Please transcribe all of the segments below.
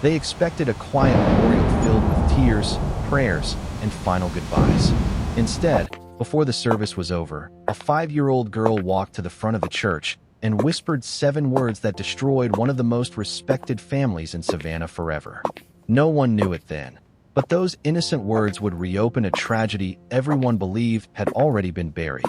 They expected a quiet memorial filled with tears, prayers, and final goodbyes. Instead, before the service was over, a 5-year-old girl walked to the front of the church and whispered 7 words that destroyed one of the most respected families in Savannah forever. No one knew it then, but those innocent words would reopen a tragedy everyone believed had already been buried.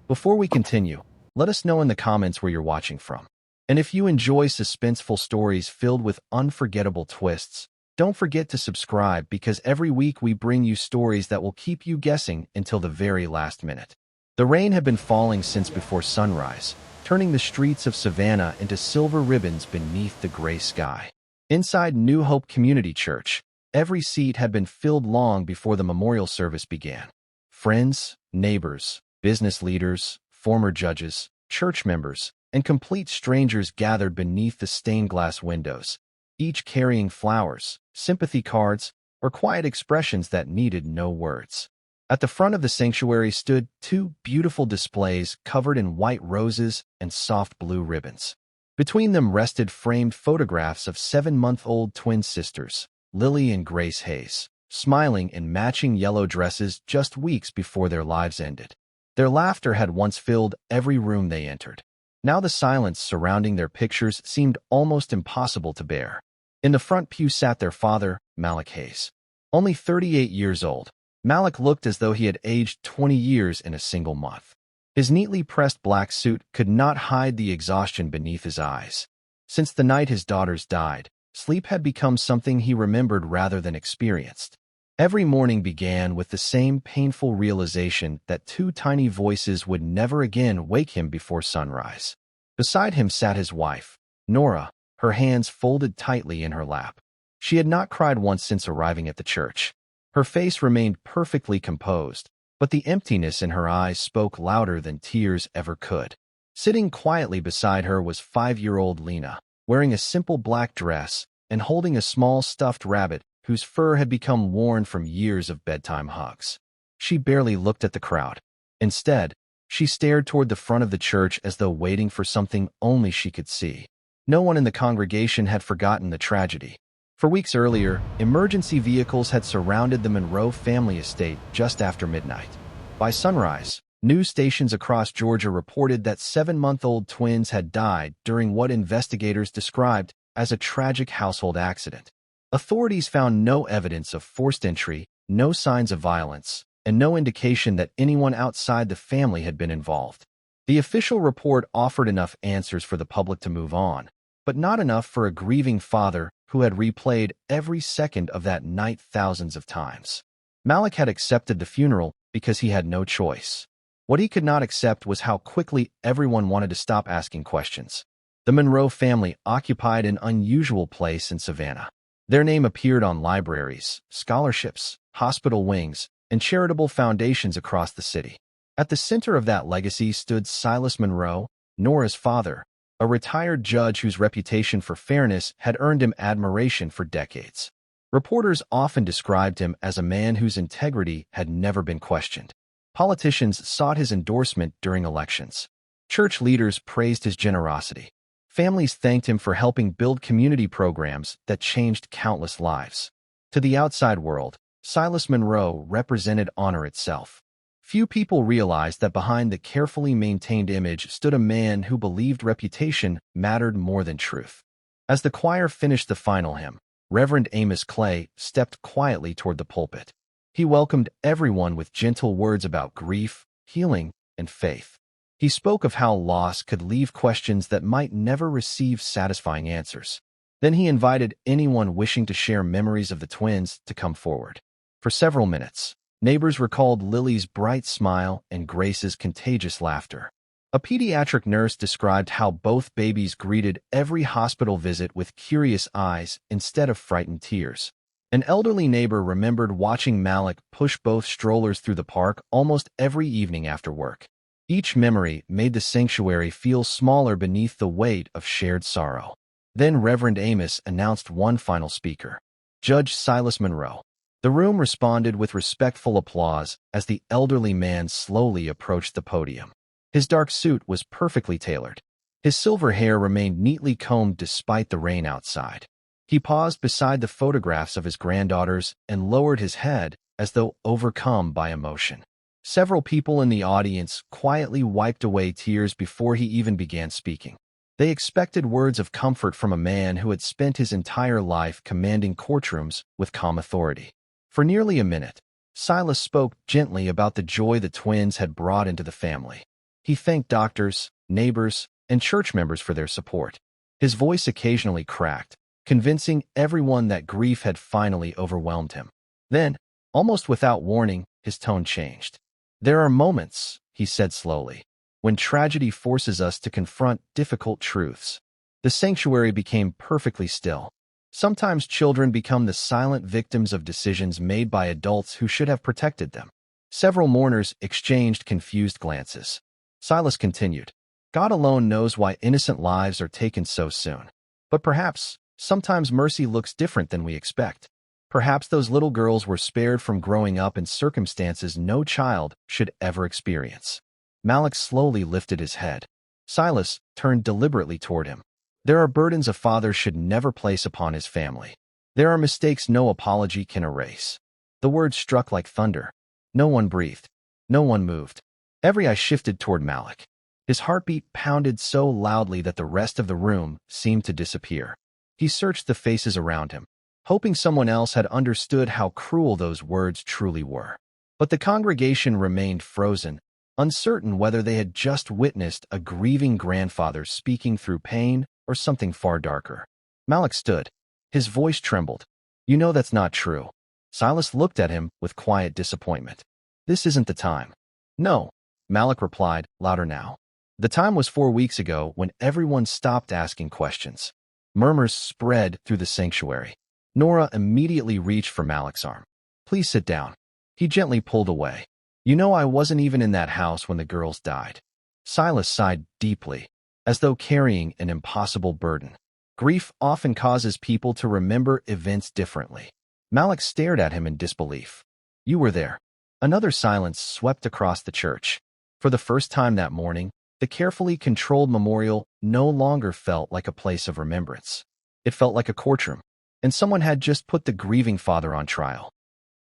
Before we continue, let us know in the comments where you're watching from. And if you enjoy suspenseful stories filled with unforgettable twists, don't forget to subscribe because every week we bring you stories that will keep you guessing until the very last minute. The rain had been falling since before sunrise, turning the streets of Savannah into silver ribbons beneath the gray sky. Inside New Hope Community Church, every seat had been filled long before the memorial service began. Friends, neighbors, business leaders, former judges, church members, and complete strangers gathered beneath the stained glass windows, each carrying flowers, sympathy cards, or quiet expressions that needed no words. At the front of the sanctuary stood 2 beautiful displays covered in white roses and soft blue ribbons. Between them rested framed photographs of 7-month-old twin sisters, Lily and Grace Hayes, smiling in matching yellow dresses just weeks before their lives ended. Their laughter had once filled every room they entered. Now the silence surrounding their pictures seemed almost impossible to bear. In the front pew sat their father, Malik Hayes. Only 38 years old, Malik looked as though he had aged 20 years in a single month. His neatly pressed black suit could not hide the exhaustion beneath his eyes. Since the night his daughters died, sleep had become something he remembered rather than experienced. Every morning began with the same painful realization that 2 tiny voices would never again wake him before sunrise. Beside him sat his wife, Nora, her hands folded tightly in her lap. She had not cried once since arriving at the church. Her face remained perfectly composed, but the emptiness in her eyes spoke louder than tears ever could. Sitting quietly beside her was 5-year-old Lena, wearing a simple black dress and holding a small stuffed rabbit whose fur had become worn from years of bedtime hugs. She barely looked at the crowd. Instead, she stared toward the front of the church as though waiting for something only she could see. No one in the congregation had forgotten the tragedy. For weeks earlier, emergency vehicles had surrounded the Monroe family estate just after midnight. By sunrise, news stations across Georgia reported that 7-month-old twins had died during what investigators described as a tragic household accident. Authorities found no evidence of forced entry, no signs of violence, and no indication that anyone outside the family had been involved. The official report offered enough answers for the public to move on, but not enough for a grieving father who had replayed every second of that night thousands of times. Malik had accepted the funeral because he had no choice. What he could not accept was how quickly everyone wanted to stop asking questions. The Monroe family occupied an unusual place in Savannah. Their name appeared on libraries, scholarships, hospital wings, and charitable foundations across the city. At the center of that legacy stood Silas Monroe, Nora's father, a retired judge whose reputation for fairness had earned him admiration for decades. Reporters often described him as a man whose integrity had never been questioned. Politicians sought his endorsement during elections. Church leaders praised his generosity. Families thanked him for helping build community programs that changed countless lives. To the outside world, Silas Monroe represented honor itself. Few people realized that behind the carefully maintained image stood a man who believed reputation mattered more than truth. As the choir finished the final hymn, Reverend Amos Clay stepped quietly toward the pulpit. He welcomed everyone with gentle words about grief, healing, and faith. He spoke of how loss could leave questions that might never receive satisfying answers. Then he invited anyone wishing to share memories of the twins to come forward. For several minutes, neighbors recalled Lily's bright smile and Grace's contagious laughter. A pediatric nurse described how both babies greeted every hospital visit with curious eyes instead of frightened tears. An elderly neighbor remembered watching Malik push both strollers through the park almost every evening after work. Each memory made the sanctuary feel smaller beneath the weight of shared sorrow. Then Reverend Amos announced one final speaker, Judge Silas Monroe. The room responded with respectful applause as the elderly man slowly approached the podium. His dark suit was perfectly tailored. His silver hair remained neatly combed despite the rain outside. He paused beside the photographs of his granddaughters and lowered his head as though overcome by emotion. Several people in the audience quietly wiped away tears before he even began speaking. They expected words of comfort from a man who had spent his entire life commanding courtrooms with calm authority. For nearly a minute, Silas spoke gently about the joy the twins had brought into the family. He thanked doctors, neighbors, and church members for their support. His voice occasionally cracked, convincing everyone that grief had finally overwhelmed him. Then, almost without warning, his tone changed. "There are moments," he said slowly, "when tragedy forces us to confront difficult truths." The sanctuary became perfectly still. Sometimes children become the silent victims of decisions made by adults who should have protected them. Several mourners exchanged confused glances. Silas continued, "God alone knows why innocent lives are taken so soon. But perhaps, sometimes mercy looks different than we expect. Perhaps those little girls were spared from growing up in circumstances no child should ever experience." Malik slowly lifted his head. Silas turned deliberately toward him. "There are burdens a father should never place upon his family. There are mistakes no apology can erase." The words struck like thunder. No one breathed. No one moved. Every eye shifted toward Malik. His heartbeat pounded so loudly that the rest of the room seemed to disappear. He searched the faces around him, hoping someone else had understood how cruel those words truly were. But the congregation remained frozen, uncertain whether they had just witnessed a grieving grandfather speaking through pain or something far darker. Malik stood. His voice trembled. "You know that's not true." Silas looked at him with quiet disappointment. "This isn't the time." "No," Malik replied, louder now. "The time was 4 weeks ago when everyone stopped asking questions." Murmurs spread through the sanctuary. Nora immediately reached for Malik's arm. "Please sit down." He gently pulled away. "You know I wasn't even in that house when the girls died." Silas sighed deeply, as though carrying an impossible burden. Grief often causes people to remember events differently. Malik stared at him in disbelief. "You were there." Another silence swept across the church. For the first time that morning, the carefully controlled memorial no longer felt like a place of remembrance. It felt like a courtroom, and someone had just put the grieving father on trial.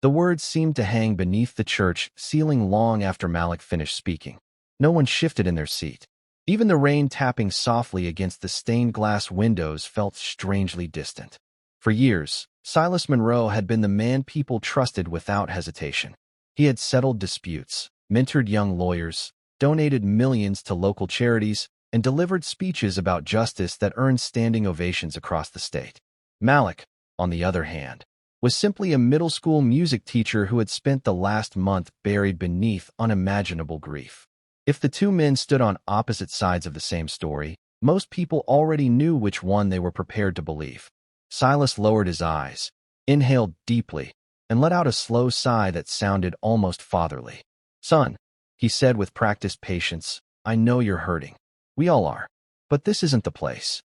The words seemed to hang beneath the church ceiling long after Malik finished speaking. No one shifted in their seat. Even the rain tapping softly against the stained glass windows felt strangely distant. For years, Silas Monroe had been the man people trusted without hesitation. He had settled disputes, mentored young lawyers, donated millions to local charities, and delivered speeches about justice that earned standing ovations across the state. Malik, on the other hand, was simply a middle school music teacher who had spent the last month buried beneath unimaginable grief. If the two men stood on opposite sides of the same story, most people already knew which one they were prepared to believe. Silas lowered his eyes, inhaled deeply, and let out a slow sigh that sounded almost fatherly. "Son," he said with practiced patience, "I know you're hurting. We all are. But this isn't the place."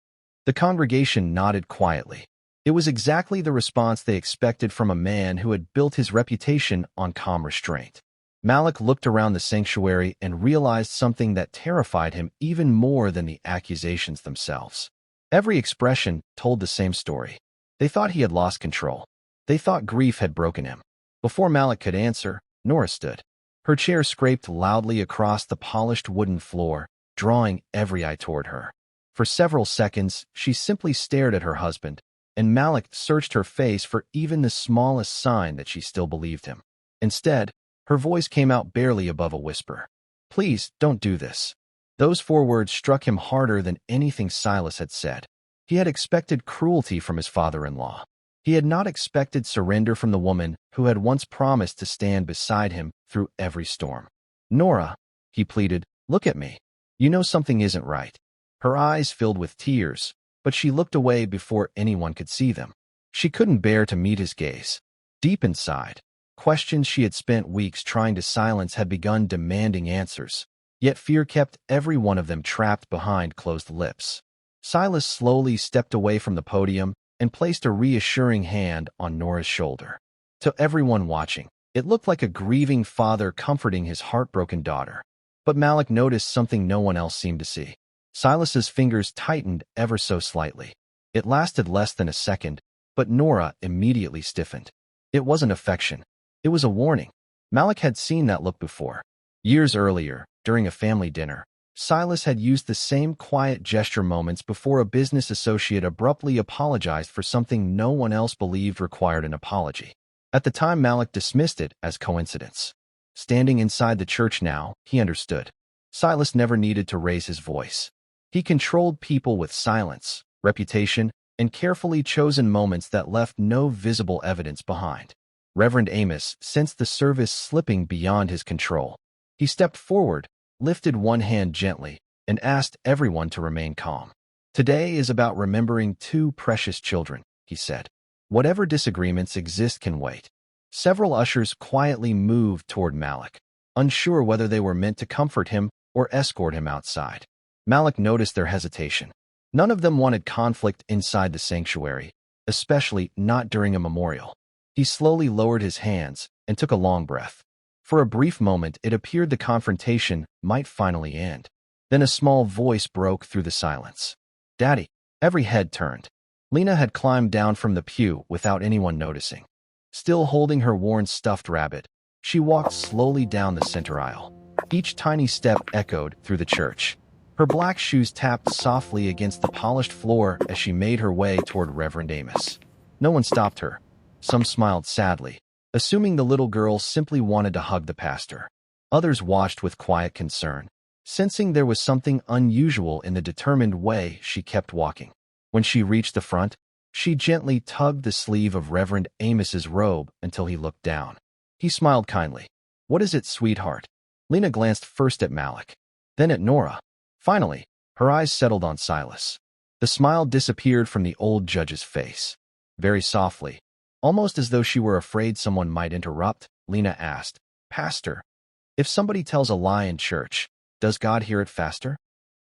The congregation nodded quietly. It was exactly the response they expected from a man who had built his reputation on calm restraint. Malik looked around the sanctuary and realized something that terrified him even more than the accusations themselves. Every expression told the same story. They thought he had lost control. They thought grief had broken him. Before Malik could answer, Nora stood. Her chair scraped loudly across the polished wooden floor, drawing every eye toward her. For several seconds, she simply stared at her husband, and Malik searched her face for even the smallest sign that she still believed him. Instead, her voice came out barely above a whisper. "Please, don't do this." Those 4 words struck him harder than anything Silas had said. He had expected cruelty from his father-in-law. He had not expected surrender from the woman who had once promised to stand beside him through every storm. "Nora," he pleaded, "look at me. You know something isn't right." Her eyes filled with tears, but she looked away before anyone could see them. She couldn't bear to meet his gaze. Deep inside, questions she had spent weeks trying to silence had begun demanding answers, yet fear kept every one of them trapped behind closed lips. Silas slowly stepped away from the podium and placed a reassuring hand on Nora's shoulder. To everyone watching, it looked like a grieving father comforting his heartbroken daughter. But Malik noticed something no one else seemed to see. Silas's fingers tightened ever so slightly. It lasted less than a second, but Nora immediately stiffened. It wasn't affection. It was a warning. Malik had seen that look before. Years earlier, during a family dinner, Silas had used the same quiet gesture moments before a business associate abruptly apologized for something no one else believed required an apology. At the time, Malik dismissed it as coincidence. Standing inside the church now, he understood. Silas never needed to raise his voice. He controlled people with silence, reputation, and carefully chosen moments that left no visible evidence behind. Reverend Amos sensed the service slipping beyond his control. He stepped forward, lifted one hand gently, and asked everyone to remain calm. "Today is about remembering two precious children," he said. "Whatever disagreements exist can wait." Several ushers quietly moved toward Malik, unsure whether they were meant to comfort him or escort him outside. Malik noticed their hesitation. None of them wanted conflict inside the sanctuary, especially not during a memorial. He slowly lowered his hands and took a long breath. For a brief moment, it appeared the confrontation might finally end. Then a small voice broke through the silence. "Daddy." Every head turned. Lena had climbed down from the pew without anyone noticing. Still holding her worn stuffed rabbit, she walked slowly down the center aisle. Each tiny step echoed through the church. Her black shoes tapped softly against the polished floor as she made her way toward Reverend Amos. No one stopped her. Some smiled sadly, assuming the little girl simply wanted to hug the pastor. Others watched with quiet concern, sensing there was something unusual in the determined way she kept walking. When she reached the front, she gently tugged the sleeve of Reverend Amos's robe until he looked down. He smiled kindly. "What is it, sweetheart?" Lena glanced first at Malik, then at Nora. Finally, her eyes settled on Silas. The smile disappeared from the old judge's face. Very softly, almost as though she were afraid someone might interrupt, Lena asked, "Pastor, if somebody tells a lie in church, does God hear it faster?"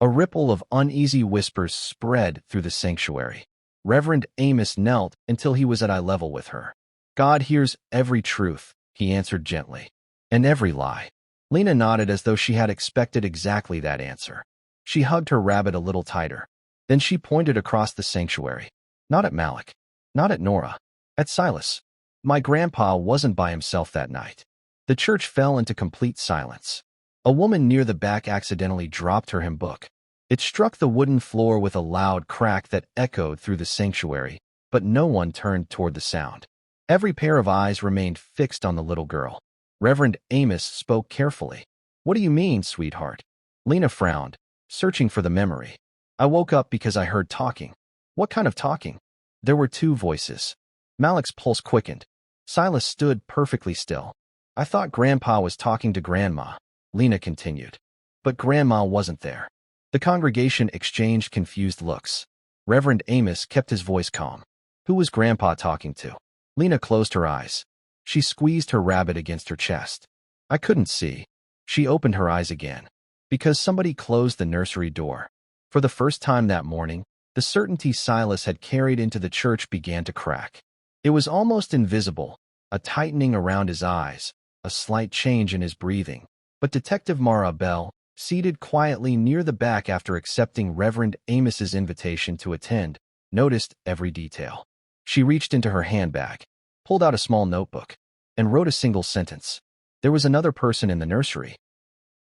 A ripple of uneasy whispers spread through the sanctuary. Reverend Amos knelt until he was at eye level with her. "God hears every truth," he answered gently, "and every lie." Lena nodded as though she had expected exactly that answer. She hugged her rabbit a little tighter. Then she pointed across the sanctuary. Not at Malik, not at Nora, at Silas. "My grandpa wasn't by himself that night." The church fell into complete silence. A woman near the back accidentally dropped her hymn book. It struck the wooden floor with a loud crack that echoed through the sanctuary, but no one turned toward the sound. Every pair of eyes remained fixed on the little girl. Reverend Amos spoke carefully. "What do you mean, sweetheart?" Lena frowned, searching for the memory. "I woke up because I heard talking." "What kind of talking?" There were two voices. Malik's pulse quickened. Silas stood perfectly still. "I thought Grandpa was talking to Grandma," Lena continued. But Grandma wasn't there. The congregation exchanged confused looks. Reverend Amos kept his voice calm. "Who was Grandpa talking to?" Lena closed her eyes. She squeezed her rabbit against her chest. "I couldn't see." She opened her eyes again. "Because somebody closed the nursery door." For the first time that morning, the certainty Silas had carried into the church began to crack. It was almost invisible, a tightening around his eyes, a slight change in his breathing. But Detective Mara Bell, seated quietly near the back after accepting Reverend Amos's invitation to attend, noticed every detail. She reached into her handbag, pulled out a small notebook, and wrote a single sentence. There was another person in the nursery.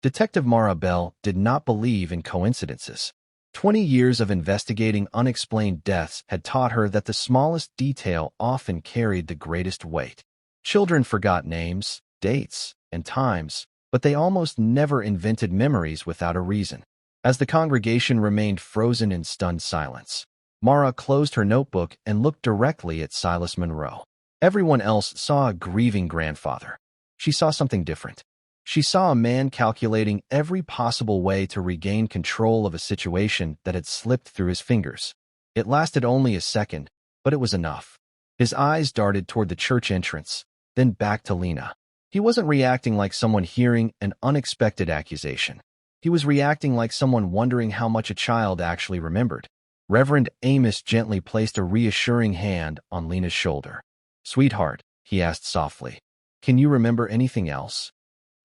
Detective Mara Bell did not believe in coincidences. 20 years of investigating unexplained deaths had taught her that the smallest detail often carried the greatest weight. Children forgot names, dates, and times, but they almost never invented memories without a reason. As the congregation remained frozen in stunned silence, Mara closed her notebook and looked directly at Silas Monroe. Everyone else saw a grieving grandfather. She saw something different. She saw a man calculating every possible way to regain control of a situation that had slipped through his fingers. It lasted only a second, but it was enough. His eyes darted toward the church entrance, then back to Lena. He wasn't reacting like someone hearing an unexpected accusation. He was reacting like someone wondering how much a child actually remembered. Reverend Amos gently placed a reassuring hand on Lena's shoulder. "Sweetheart," he asked softly, "can you remember anything else?"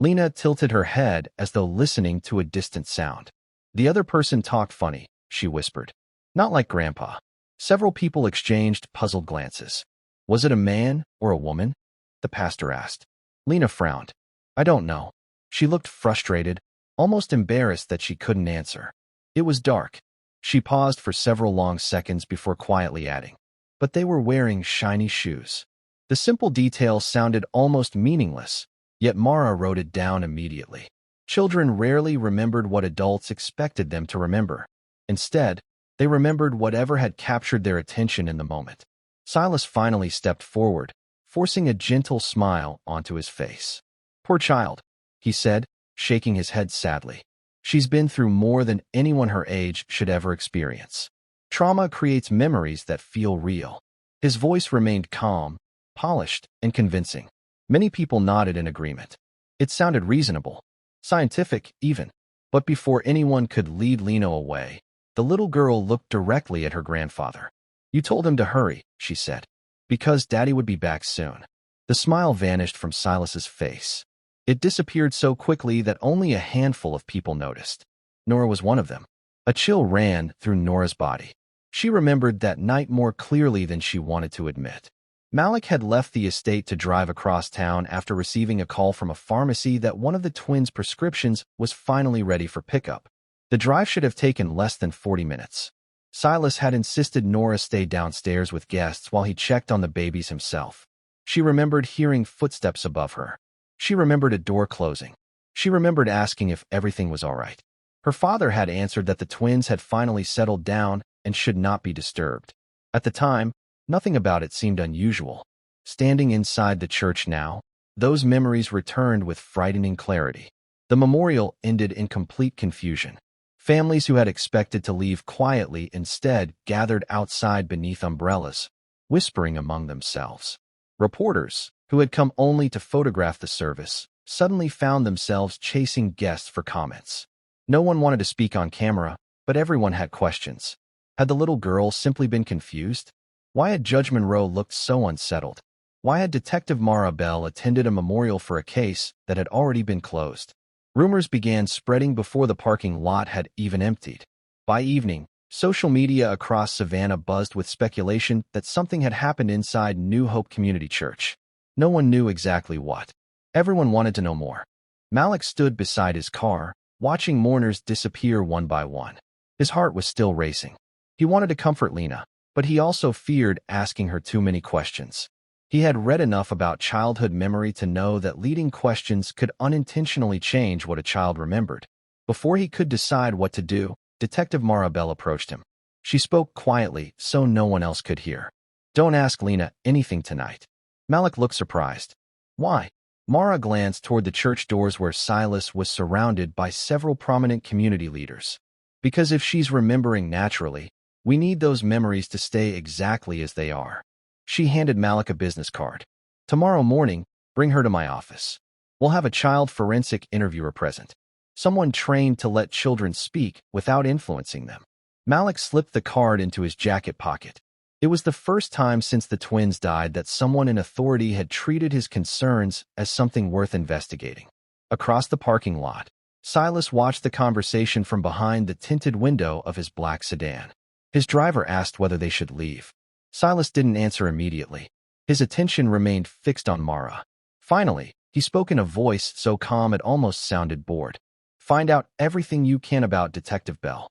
Lena tilted her head as though listening to a distant sound. "The other person talked funny," she whispered. "Not like Grandpa." Several people exchanged puzzled glances. Was it a man or a woman? The pastor asked. Lena frowned. I don't know. She looked frustrated, almost embarrassed that she couldn't answer. It was dark. She paused for several long seconds before quietly adding, but they were wearing shiny shoes. The simple detail sounded almost meaningless, yet Mara wrote it down immediately. Children rarely remembered what adults expected them to remember. Instead, they remembered whatever had captured their attention in the moment. Silas finally stepped forward, forcing a gentle smile onto his face. Poor child, he said, shaking his head sadly. She's been through more than anyone her age should ever experience. Trauma creates memories that feel real. His voice remained calm, polished, and convincing. Many people nodded in agreement. It sounded reasonable, scientific even. But before anyone could lead Lena away, the little girl looked directly at her grandfather. You told him to hurry, she said, because Daddy would be back soon. The smile vanished from Silas's face. It disappeared so quickly that only a handful of people noticed. Nora was one of them. A chill ran through Nora's body. She remembered that night more clearly than she wanted to admit. Malik had left the estate to drive across town after receiving a call from a pharmacy that one of the twins' prescriptions was finally ready for pickup. The drive should have taken less than 40 minutes. Silas had insisted Nora stay downstairs with guests while he checked on the babies himself. She remembered hearing footsteps above her. She remembered a door closing. She remembered asking if everything was all right. Her father had answered that the twins had finally settled down and should not be disturbed. At the time, nothing about it seemed unusual. Standing inside the church now, those memories returned with frightening clarity. The memorial ended in complete confusion. Families who had expected to leave quietly instead gathered outside beneath umbrellas, whispering among themselves. Reporters, who had come only to photograph the service, suddenly found themselves chasing guests for comments. No one wanted to speak on camera, but everyone had questions. Had the little girl simply been confused? Why had Judge Monroe looked so unsettled? Why had Detective Mara Bell attended a memorial for a case that had already been closed? Rumors began spreading before the parking lot had even emptied. By evening, social media across Savannah buzzed with speculation that something had happened inside New Hope Community Church. No one knew exactly what. Everyone wanted to know more. Malik stood beside his car, watching mourners disappear one by one. His heart was still racing. He wanted to comfort Lena, but he also feared asking her too many questions. He had read enough about childhood memory to know that leading questions could unintentionally change what a child remembered. Before he could decide what to do, Detective Mara Bell approached him. She spoke quietly so no one else could hear. Don't ask Lena anything tonight. Malik looked surprised. Why? Mara glanced toward the church doors where Silas was surrounded by several prominent community leaders. Because if she's remembering naturally, we need those memories to stay exactly as they are. She handed Malik a business card. Tomorrow morning, bring her to my office. We'll have a child forensic interviewer present. Someone trained to let children speak without influencing them. Malik slipped the card into his jacket pocket. It was the first time since the twins died that someone in authority had treated his concerns as something worth investigating. Across the parking lot, Silas watched the conversation from behind the tinted window of his black sedan. His driver asked whether they should leave. Silas didn't answer immediately. His attention remained fixed on Mara. Finally, he spoke in a voice so calm it almost sounded bored. Find out everything you can about Detective Bell.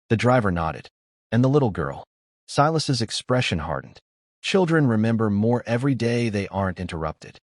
The driver nodded. And the little girl. Silas's expression hardened. Children remember more every day they aren't interrupted.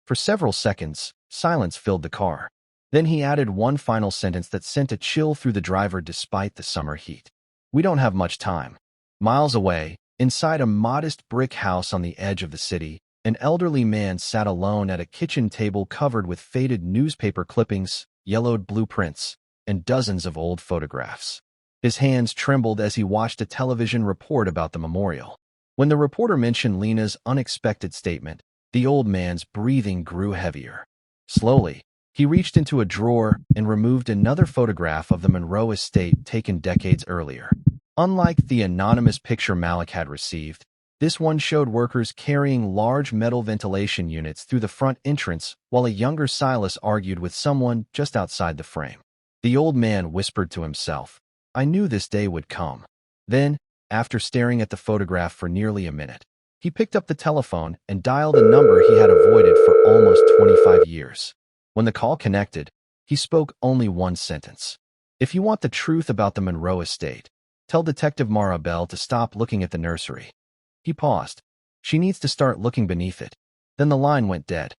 For several seconds, silence filled the car. Then he added one final sentence that sent a chill through the driver despite the summer heat. We don't have much time. Miles away, inside a modest brick house on the edge of the city, an elderly man sat alone at a kitchen table covered with faded newspaper clippings, yellowed blueprints, and dozens of old photographs. His hands trembled as he watched a television report about the memorial. When the reporter mentioned Lena's unexpected statement, the old man's breathing grew heavier. Slowly, he reached into a drawer and removed another photograph of the Monroe estate taken decades earlier. Unlike the anonymous picture Malik had received, this one showed workers carrying large metal ventilation units through the front entrance while a younger Silas argued with someone just outside the frame. The old man whispered to himself, I knew this day would come. Then, After staring at the photograph for nearly a minute, he picked up the telephone and dialed a number he had avoided for almost 25 years. When the call connected, he spoke only one sentence. "If you want the truth about the Monroe estate, tell Detective Mara Bell to stop looking at the nursery." He paused. "She needs to start looking beneath it." Then the line went dead.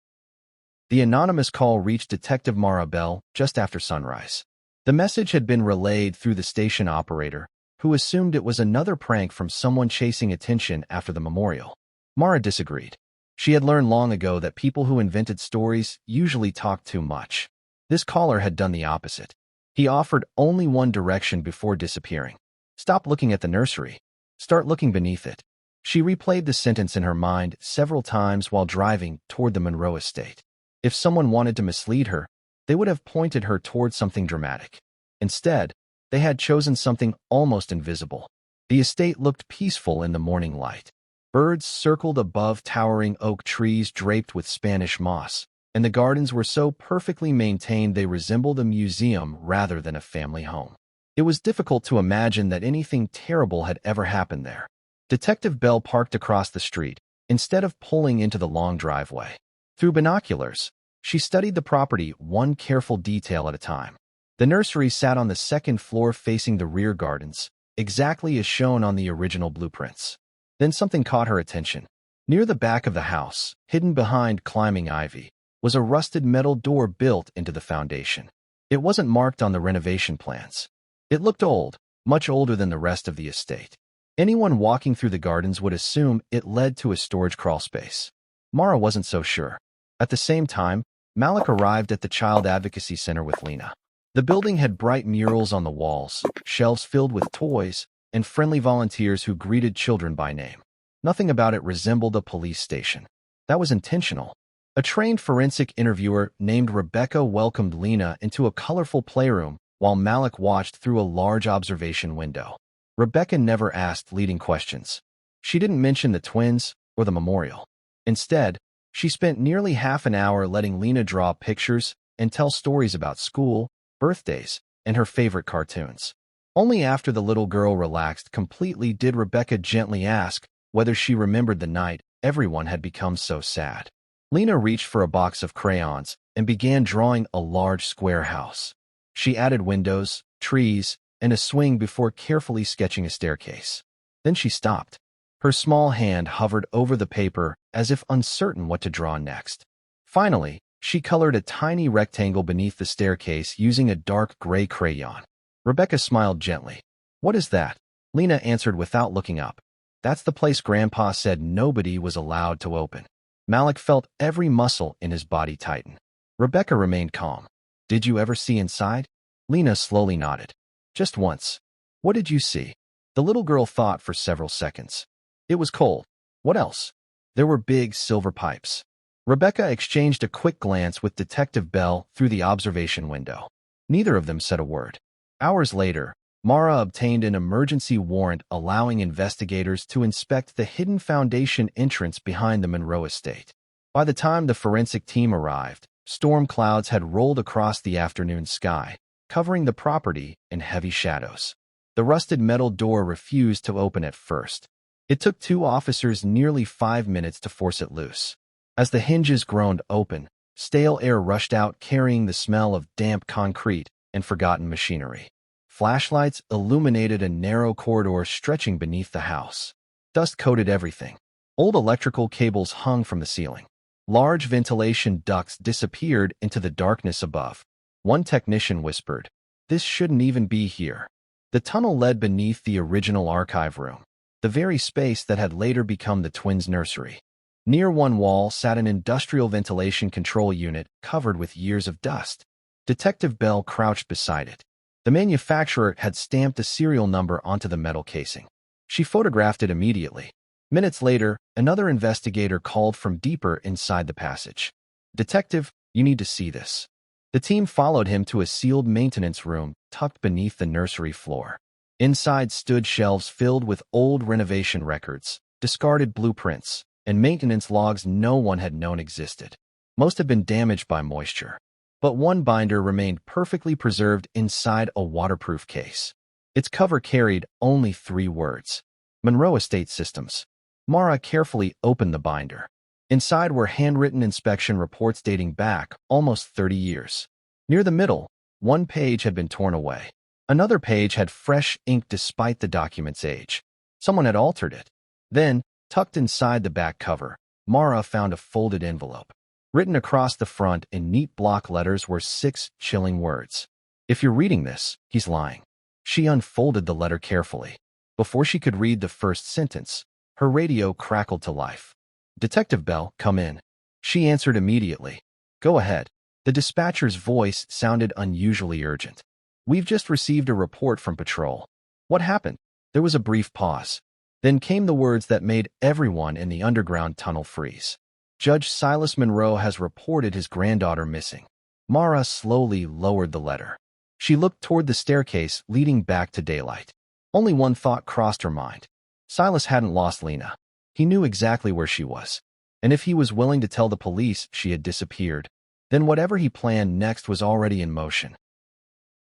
The anonymous call reached Detective Mara Bell just after sunrise. The message had been relayed through the station operator, who assumed it was another prank from someone chasing attention after the memorial. Mara disagreed. She had learned long ago that people who invented stories usually talked too much. This caller had done the opposite. He offered only one direction before disappearing. "Stop looking at the nursery. Start looking beneath it." She replayed the sentence in her mind several times while driving toward the Monroe estate. If someone wanted to mislead her, they would have pointed her toward something dramatic. Instead, they had chosen something almost invisible. The estate looked peaceful in the morning light. Birds circled above towering oak trees draped with Spanish moss, and the gardens were so perfectly maintained they resembled a museum rather than a family home. It was difficult to imagine that anything terrible had ever happened there. Detective Bell parked across the street, instead of pulling into the long driveway. Through binoculars, she studied the property one careful detail at a time. The nursery sat on the second floor facing the rear gardens, exactly as shown on the original blueprints. Then something caught her attention. Near the back of the house, hidden behind climbing ivy, was a rusted metal door built into the foundation. It wasn't marked on the renovation plans. It looked old, much older than the rest of the estate. Anyone walking through the gardens would assume it led to a storage crawlspace. Mara wasn't so sure. At the same time, Malik arrived at the Child Advocacy Center with Lena. The building had bright murals on the walls, shelves filled with toys, and friendly volunteers who greeted children by name. Nothing about it resembled a police station. That was intentional. A trained forensic interviewer named Rebecca welcomed Lena into a colorful playroom while Malik watched through a large observation window. Rebecca never asked leading questions. She didn't mention the twins or the memorial. Instead, she spent nearly half an hour letting Lena draw pictures and tell stories about school, birthdays, and her favorite cartoons. Only after the little girl relaxed completely did Rebecca gently ask whether she remembered the night everyone had become so sad. Lena reached for a box of crayons and began drawing a large square house. She added windows, trees, and a swing before carefully sketching a staircase. Then she stopped. Her small hand hovered over the paper as if uncertain what to draw next. Finally, she colored a tiny rectangle beneath the staircase using a dark gray crayon. Rebecca smiled gently. "What is that?" Lena answered without looking up. "That's the place Grandpa said nobody was allowed to open." Malik felt every muscle in his body tighten. Rebecca remained calm. "Did you ever see inside?" Lena slowly nodded. "Just once." "What did you see?" The little girl thought for several seconds. "It was cold." "What else?" "There were big silver pipes." Rebecca exchanged a quick glance with Detective Bell through the observation window. Neither of them said a word. Hours later, Mara obtained an emergency warrant allowing investigators to inspect the hidden foundation entrance behind the Monroe estate. By the time the forensic team arrived, storm clouds had rolled across the afternoon sky, covering the property in heavy shadows. The rusted metal door refused to open at first. It took 2 officers nearly 5 minutes to force it loose. As the hinges groaned open, stale air rushed out carrying the smell of damp concrete and forgotten machinery. Flashlights illuminated a narrow corridor stretching beneath the house. Dust coated everything. Old electrical cables hung from the ceiling. Large ventilation ducts disappeared into the darkness above. One technician whispered, "This shouldn't even be here." The tunnel led beneath the original archive room, the very space that had later become the twins' nursery. Near one wall sat an industrial ventilation control unit covered with years of dust. Detective Bell crouched beside it. The manufacturer had stamped a serial number onto the metal casing. She photographed it immediately. Minutes later, another investigator called from deeper inside the passage. "Detective, you need to see this." The team followed him to a sealed maintenance room tucked beneath the nursery floor. Inside stood shelves filled with old renovation records, discarded blueprints, and maintenance logs no one had known existed. Most had been damaged by moisture. But one binder remained perfectly preserved inside a waterproof case. Its cover carried only 3 words: Monroe Estate Systems. Mara carefully opened the binder. Inside were handwritten inspection reports dating back almost 30 years. Near the middle, one page had been torn away. Another page had fresh ink despite the document's age. Someone had altered it. Then, tucked inside the back cover, Mara found a folded envelope. Written across the front in neat block letters were 6 chilling words. "If you're reading this, he's lying." She unfolded the letter carefully. Before she could read the first sentence, her radio crackled to life. "Detective Bell, come in." She answered immediately. "Go ahead." The dispatcher's voice sounded unusually urgent. "We've just received a report from patrol." "What happened?" There was a brief pause. Then came the words that made everyone in the underground tunnel freeze. "Judge Silas Monroe has reported his granddaughter missing." Mara slowly lowered the letter. She looked toward the staircase leading back to daylight. Only one thought crossed her mind. Silas hadn't lost Lena. He knew exactly where she was. And if he was willing to tell the police she had disappeared, then whatever he planned next was already in motion.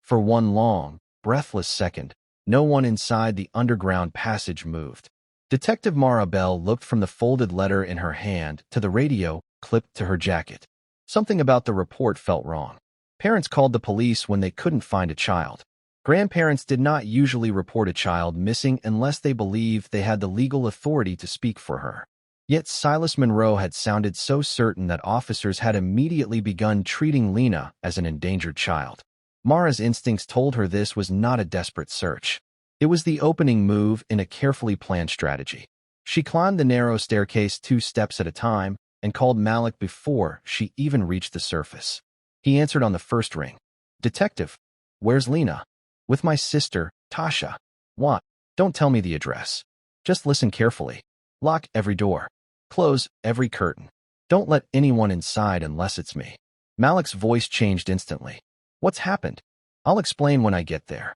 For one long, breathless second, no one inside the underground passage moved. Detective Mara Bell looked from the folded letter in her hand to the radio clipped to her jacket. Something about the report felt wrong. Parents called the police when they couldn't find a child. Grandparents did not usually report a child missing unless they believed they had the legal authority to speak for her. Yet Silas Monroe had sounded so certain that officers had immediately begun treating Lena as an endangered child. Mara's instincts told her this was not a desperate search. It was the opening move in a carefully planned strategy. She climbed the narrow staircase 2 steps at a time and called Malik before she even reached the surface. He answered on the first ring. "Detective, where's Lena?" "With my sister, Tasha." "What?" "Don't tell me the address. Just listen carefully. Lock every door. Close every curtain. Don't let anyone inside unless it's me." Malik's voice changed instantly. "What's happened?" "I'll explain when I get there."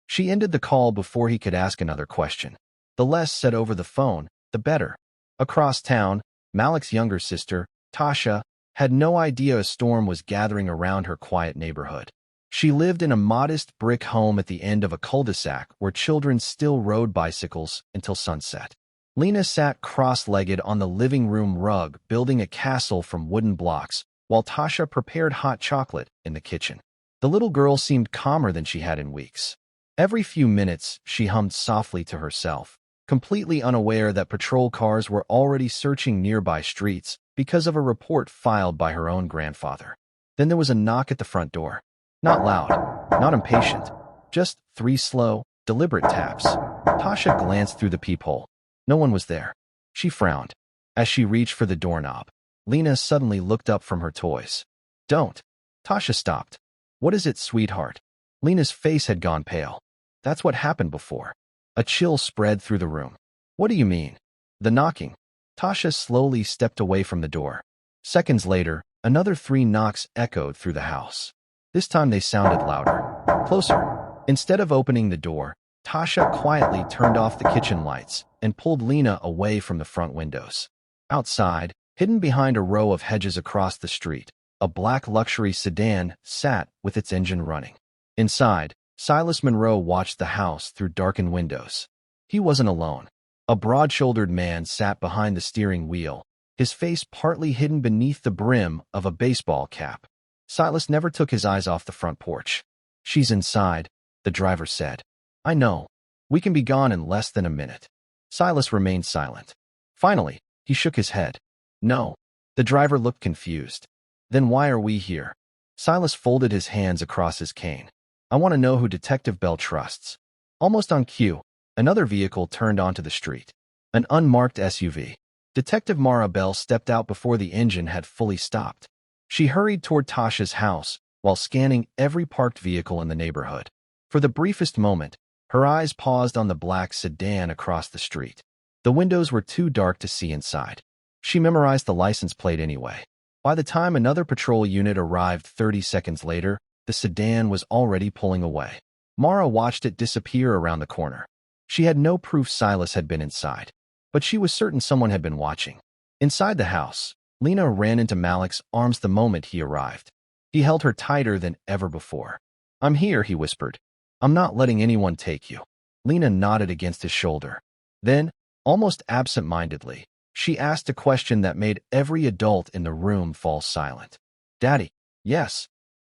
She ended the call before he could ask another question. The less said over the phone, the better. Across town, Malik's younger sister, Tasha, had no idea a storm was gathering around her quiet neighborhood. She lived in a modest brick home at the end of a cul-de-sac where children still rode bicycles until sunset. Lena sat cross-legged on the living room rug, building a castle from wooden blocks, while Tasha prepared hot chocolate in the kitchen. The little girl seemed calmer than she had in weeks. Every few minutes, she hummed softly to herself, completely unaware that patrol cars were already searching nearby streets because of a report filed by her own grandfather. Then there was a knock at the front door. Not loud, not impatient, just 3 slow, deliberate taps. Tasha glanced through the peephole. No one was there. She frowned. As she reached for the doorknob, Lena suddenly looked up from her toys. "Don't." Tasha stopped. "What is it, sweetheart?" Lena's face had gone pale. That's what happened before. A chill spread through the room. "What do you mean?" "The knocking." Tasha slowly stepped away from the door. Seconds later, another 3 knocks echoed through the house. This time they sounded louder, closer. Instead of opening the door, Tasha quietly turned off the kitchen lights and pulled Lena away from the front windows. Outside, hidden behind a row of hedges across the street, a black luxury sedan sat with its engine running. Inside, Silas Monroe watched the house through darkened windows. He wasn't alone. A broad-shouldered man sat behind the steering wheel, his face partly hidden beneath the brim of a baseball cap. Silas never took his eyes off the front porch. "She's inside," the driver said. "I know. We can be gone in less than a minute." Silas remained silent. Finally, he shook his head. "No." The driver looked confused. "Then why are we here?" Silas folded his hands across his cane. "I want to know who Detective Bell trusts." Almost on cue, another vehicle turned onto the street. An unmarked SUV. Detective Mara Bell stepped out before the engine had fully stopped. She hurried toward Tasha's house while scanning every parked vehicle in the neighborhood. For the briefest moment, her eyes paused on the black sedan across the street. The windows were too dark to see inside. She memorized the license plate anyway. By the time another patrol unit arrived 30 seconds later, the sedan was already pulling away. Mara watched it disappear around the corner. She had no proof Silas had been inside, but she was certain someone had been watching. Inside the house, Lena ran into Malik's arms the moment he arrived. He held her tighter than ever before. "I'm here," he whispered. "I'm not letting anyone take you." Lena nodded against his shoulder. Then, almost absent-mindedly, she asked a question that made every adult in the room fall silent. "Daddy, yes.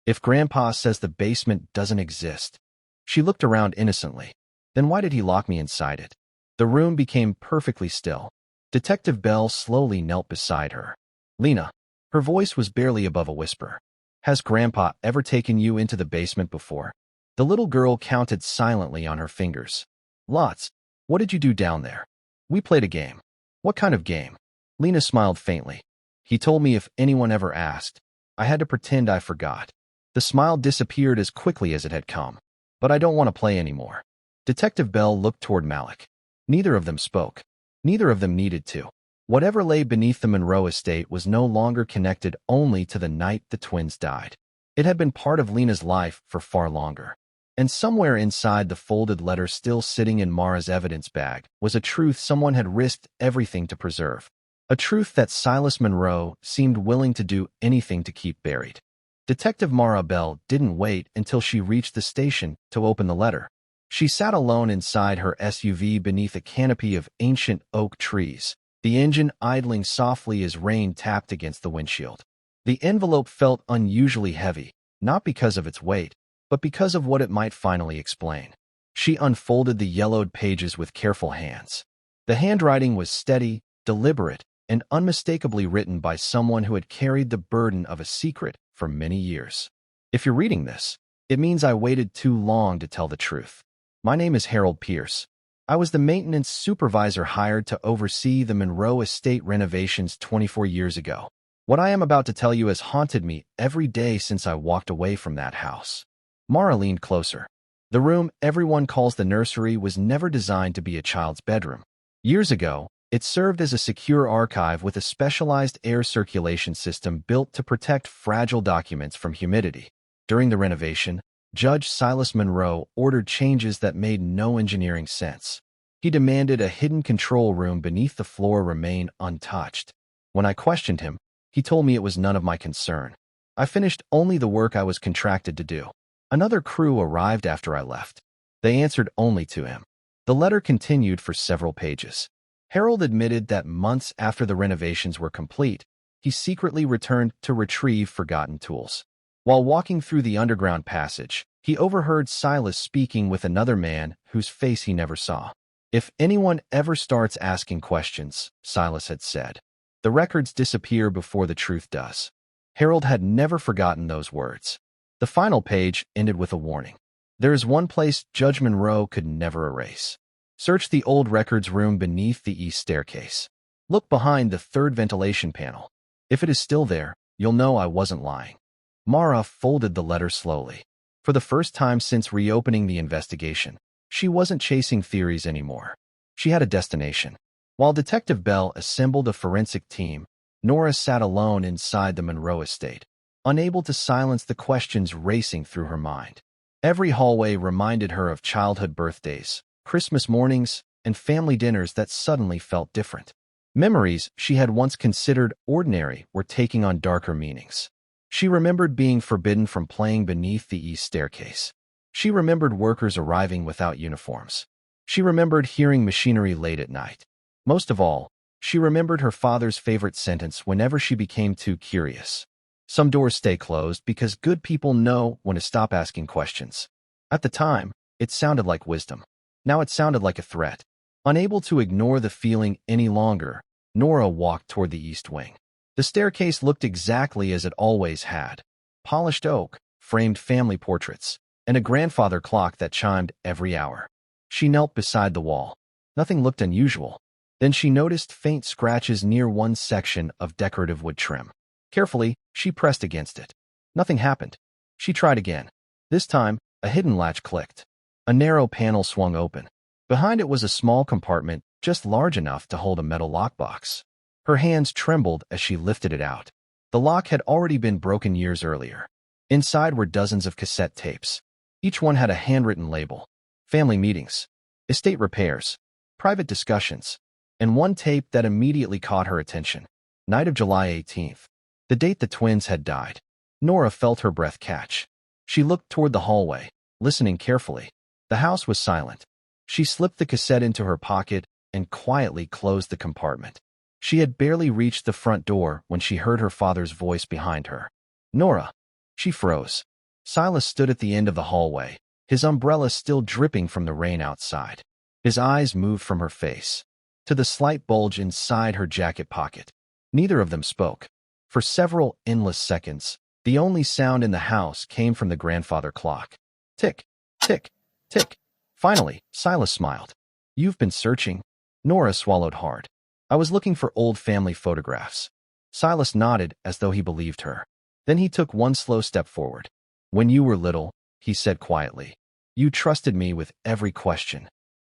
If Grandpa says the basement doesn't exist." She looked around innocently. "Then why did he lock me inside it?" The room became perfectly still. Detective Bell slowly knelt beside her. "Lena," her voice was barely above a whisper, "has Grandpa ever taken you into the basement before?" The little girl counted silently on her fingers. "Lots. What did you do down there?" "We played a game." "What kind of game?" Lena smiled faintly. "He told me if anyone ever asked, I had to pretend I forgot." The smile disappeared as quickly as it had come. "But I don't want to play anymore." Detective Bell looked toward Malik. Neither of them spoke. Neither of them needed to. Whatever lay beneath the Monroe estate was no longer connected only to the night the twins died. It had been part of Lena's life for far longer. And somewhere inside the folded letter still sitting in Mara's evidence bag was a truth someone had risked everything to preserve. A truth that Silas Monroe seemed willing to do anything to keep buried. Detective Mara Bell didn't wait until she reached the station to open the letter. She sat alone inside her SUV beneath a canopy of ancient oak trees, the engine idling softly as rain tapped against the windshield. The envelope felt unusually heavy, not because of its weight, but because of what it might finally explain. She unfolded the yellowed pages with careful hands. The handwriting was steady, deliberate, and unmistakably written by someone who had carried the burden of a secret for many years. "If you're reading this, it means I waited too long to tell the truth. My name is Harold Pierce. I was the maintenance supervisor hired to oversee the Monroe estate renovations 24 years ago. What I am about to tell you has haunted me every day since I walked away from that house." Mara leaned closer. The room everyone calls the nursery was never designed to be a child's bedroom. Years ago, it served as a secure archive with a specialized air circulation system built to protect fragile documents from humidity. During the renovation, Judge Silas Monroe ordered changes that made no engineering sense. He demanded a hidden control room beneath the floor remain untouched. When I questioned him, he told me it was none of my concern. I finished only the work I was contracted to do. Another crew arrived after I left. They answered only to him. The letter continued for several pages. Harold admitted that months after the renovations were complete, he secretly returned to retrieve forgotten tools. While walking through the underground passage, he overheard Silas speaking with another man whose face he never saw. "If anyone ever starts asking questions," Silas had said, "the records disappear before the truth does." Harold had never forgotten those words. The final page ended with a warning. "There is one place Judge Monroe could never erase. Search the old records room beneath the east staircase. Look behind the third ventilation panel. If it is still there, you'll know I wasn't lying." Mara folded the letter slowly. For the first time since reopening the investigation, she wasn't chasing theories anymore. She had a destination. While Detective Bell assembled a forensic team, Nora sat alone inside the Monroe estate, unable to silence the questions racing through her mind. Every hallway reminded her of childhood birthdays, Christmas mornings, and family dinners that suddenly felt different. Memories she had once considered ordinary were taking on darker meanings. She remembered being forbidden from playing beneath the east staircase. She remembered workers arriving without uniforms. She remembered hearing machinery late at night. Most of all, she remembered her father's favorite sentence whenever she became too curious. "Some doors stay closed because good people know when to stop asking questions." At the time, it sounded like wisdom. Now it sounded like a threat. Unable to ignore the feeling any longer, Nora walked toward the east wing. The staircase looked exactly as it always had. Polished oak, framed family portraits, and a grandfather clock that chimed every hour. She knelt beside the wall. Nothing looked unusual. Then she noticed faint scratches near one section of decorative wood trim. Carefully, she pressed against it. Nothing happened. She tried again. This time, a hidden latch clicked. A narrow panel swung open. Behind it was a small compartment just large enough to hold a metal lockbox. Her hands trembled as she lifted it out. The lock had already been broken years earlier. Inside were dozens of cassette tapes. Each one had a handwritten label. Family meetings, estate repairs, private discussions, and one tape that immediately caught her attention. Night of July 18th. The date the twins had died. Nora felt her breath catch. She looked toward the hallway, listening carefully. The house was silent. She slipped the cassette into her pocket, and quietly closed the compartment. She had barely reached the front door when she heard her father's voice behind her. "Nora." She froze. Silas stood at the end of the hallway, his umbrella still dripping from the rain outside. His eyes moved from her face to the slight bulge inside her jacket pocket. Neither of them spoke. For several endless seconds, the only sound in the house came from the grandfather clock. Tick, tick, tick. Finally, Silas smiled. "You've been searching?" Nora swallowed hard. "I was looking for old family photographs." Silas nodded as though he believed her. Then he took one slow step forward. "When you were little," he said quietly, "you trusted me with every question."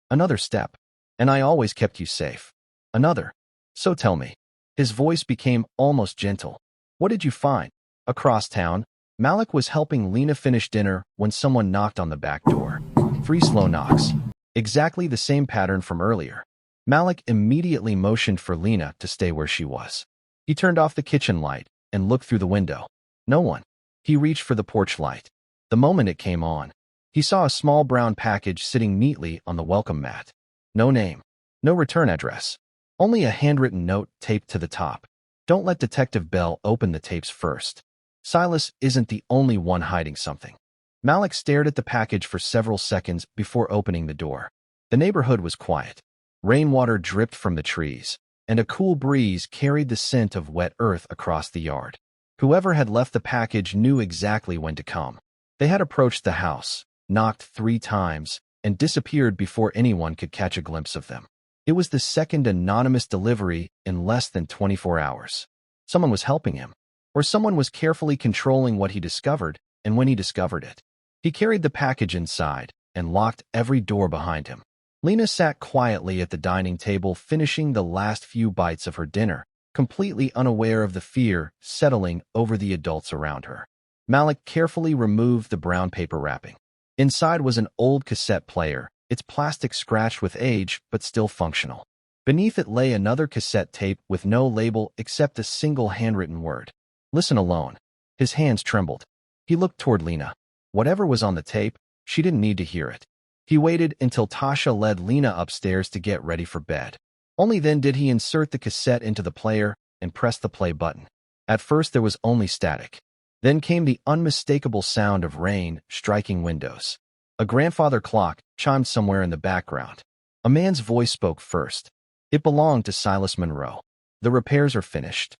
Another step. "And I always kept you safe." Another. "So tell me." His voice became almost gentle. "What did you find?" Across town, Malik was helping Lena finish dinner when someone knocked on the back door. 3 slow knocks. Exactly the same pattern from earlier. Malik immediately motioned for Lena to stay where she was. He turned off the kitchen light and looked through the window. No one. He reached for the porch light. The moment it came on, he saw a small brown package sitting neatly on the welcome mat. No name. No return address. Only a handwritten note taped to the top. "Don't let Detective Bell open the tapes first. Silas isn't the only one hiding something." Malik stared at the package for several seconds before opening the door. The neighborhood was quiet. Rainwater dripped from the trees, and a cool breeze carried the scent of wet earth across the yard. Whoever had left the package knew exactly when to come. They had approached the house, knocked 3 times, and disappeared before anyone could catch a glimpse of them. It was the second anonymous delivery in less than 24 hours. Someone was helping him, or someone was carefully controlling what he discovered and when he discovered it. He carried the package inside and locked every door behind him. Lena sat quietly at the dining table, finishing the last few bites of her dinner, completely unaware of the fear settling over the adults around her. Malik carefully removed the brown paper wrapping. Inside was an old cassette player, its plastic scratched with age but still functional. Beneath it lay another cassette tape with no label except a single handwritten word. "Listen alone." His hands trembled. He looked toward Lena. Whatever was on the tape, she didn't need to hear it. He waited until Tasha led Lena upstairs to get ready for bed. Only then did he insert the cassette into the player and press the play button. At first there was only static. Then came the unmistakable sound of rain striking windows. A grandfather clock chimed somewhere in the background. A man's voice spoke first. It belonged to Silas Monroe. "The repairs are finished."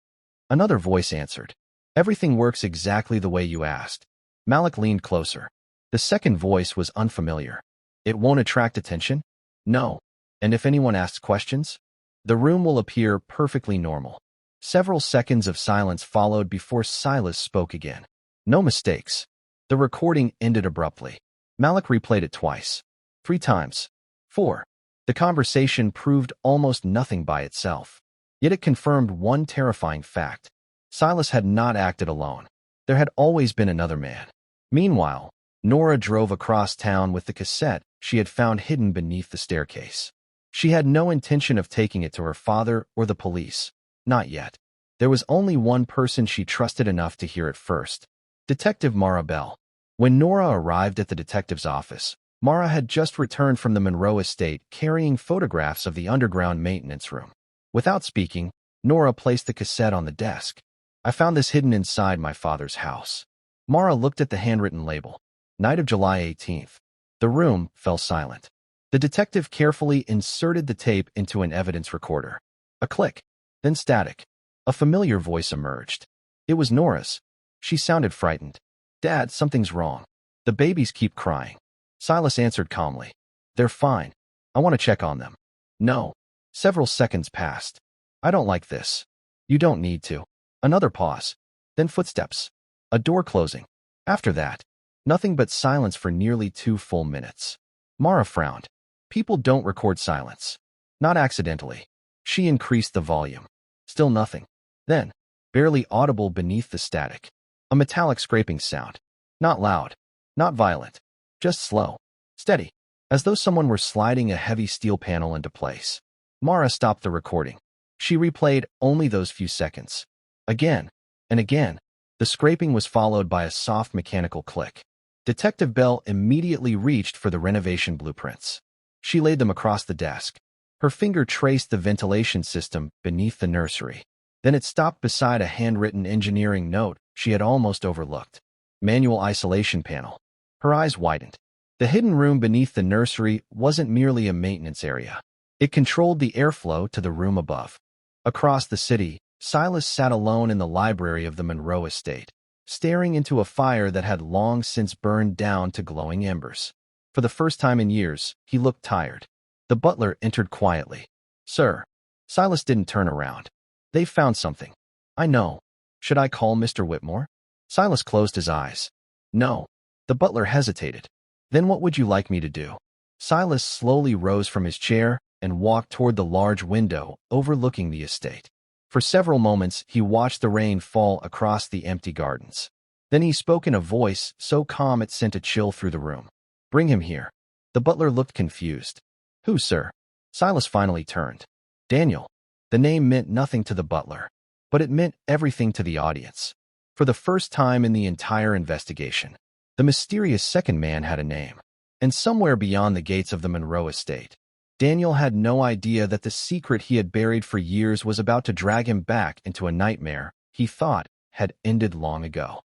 Another voice answered. "Everything works exactly the way you asked." Malik leaned closer. The second voice was unfamiliar. "It won't attract attention?" "No. And if anyone asks questions?" "The room will appear perfectly normal." Several seconds of silence followed before Silas spoke again. "No mistakes." The recording ended abruptly. Malik replayed it twice. 3 times. 4. The conversation proved almost nothing by itself. Yet it confirmed one terrifying fact. Silas had not acted alone. There had always been another man. Meanwhile, Nora drove across town with the cassette she had found hidden beneath the staircase. She had no intention of taking it to her father or the police. Not yet. There was only one person she trusted enough to hear it first. Detective Mara Bell. When Nora arrived at the detective's office, Mara had just returned from the Monroe estate carrying photographs of the underground maintenance room. Without speaking, Nora placed the cassette on the desk. "I found this hidden inside my father's house." Mara looked at the handwritten label. Night of July 18th. The room fell silent. The detective carefully inserted the tape into an evidence recorder. A click, then static. A familiar voice emerged. It was Nora's. She sounded frightened. "Dad, something's wrong. The babies keep crying." Silas answered calmly. "They're fine. I want to check on them." "No." Several seconds passed. "I don't like this." "You don't need to." Another pause. Then footsteps. A door closing. After that, nothing but silence for nearly 2 full minutes. Mara frowned. People don't record silence. Not accidentally. She increased the volume. Still nothing. Then, barely audible beneath the static, a metallic scraping sound. Not loud. Not violent. Just slow. Steady. As though someone were sliding a heavy steel panel into place. Mara stopped the recording. She replayed only those few seconds. Again and again, the scraping was followed by a soft mechanical click. Detective Bell immediately reached for the renovation blueprints. She laid them across the desk. Her finger traced the ventilation system beneath the nursery. Then it stopped beside a handwritten engineering note she had almost overlooked. Manual isolation panel. Her eyes widened. The hidden room beneath the nursery wasn't merely a maintenance area. It controlled the airflow to the room above. Across the city, Silas sat alone in the library of the Monroe estate, staring into a fire that had long since burned down to glowing embers. For the first time in years, he looked tired. The butler entered quietly. "Sir." Silas didn't turn around. "They've found something." "I know. Should I call Mr. Whitmore?" Silas closed his eyes. "No." The butler hesitated. "Then what would you like me to do?" Silas slowly rose from his chair and walked toward the large window overlooking the estate. For several moments, he watched the rain fall across the empty gardens. Then he spoke in a voice so calm it sent a chill through the room. "Bring him here." The butler looked confused. "Who, sir?" Silas finally turned. "Daniel." The name meant nothing to the butler, but it meant everything to the audience. For the first time in the entire investigation, the mysterious second man had a name. And somewhere beyond the gates of the Monroe estate, Daniel had no idea that the secret he had buried for years was about to drag him back into a nightmare he thought had ended long ago.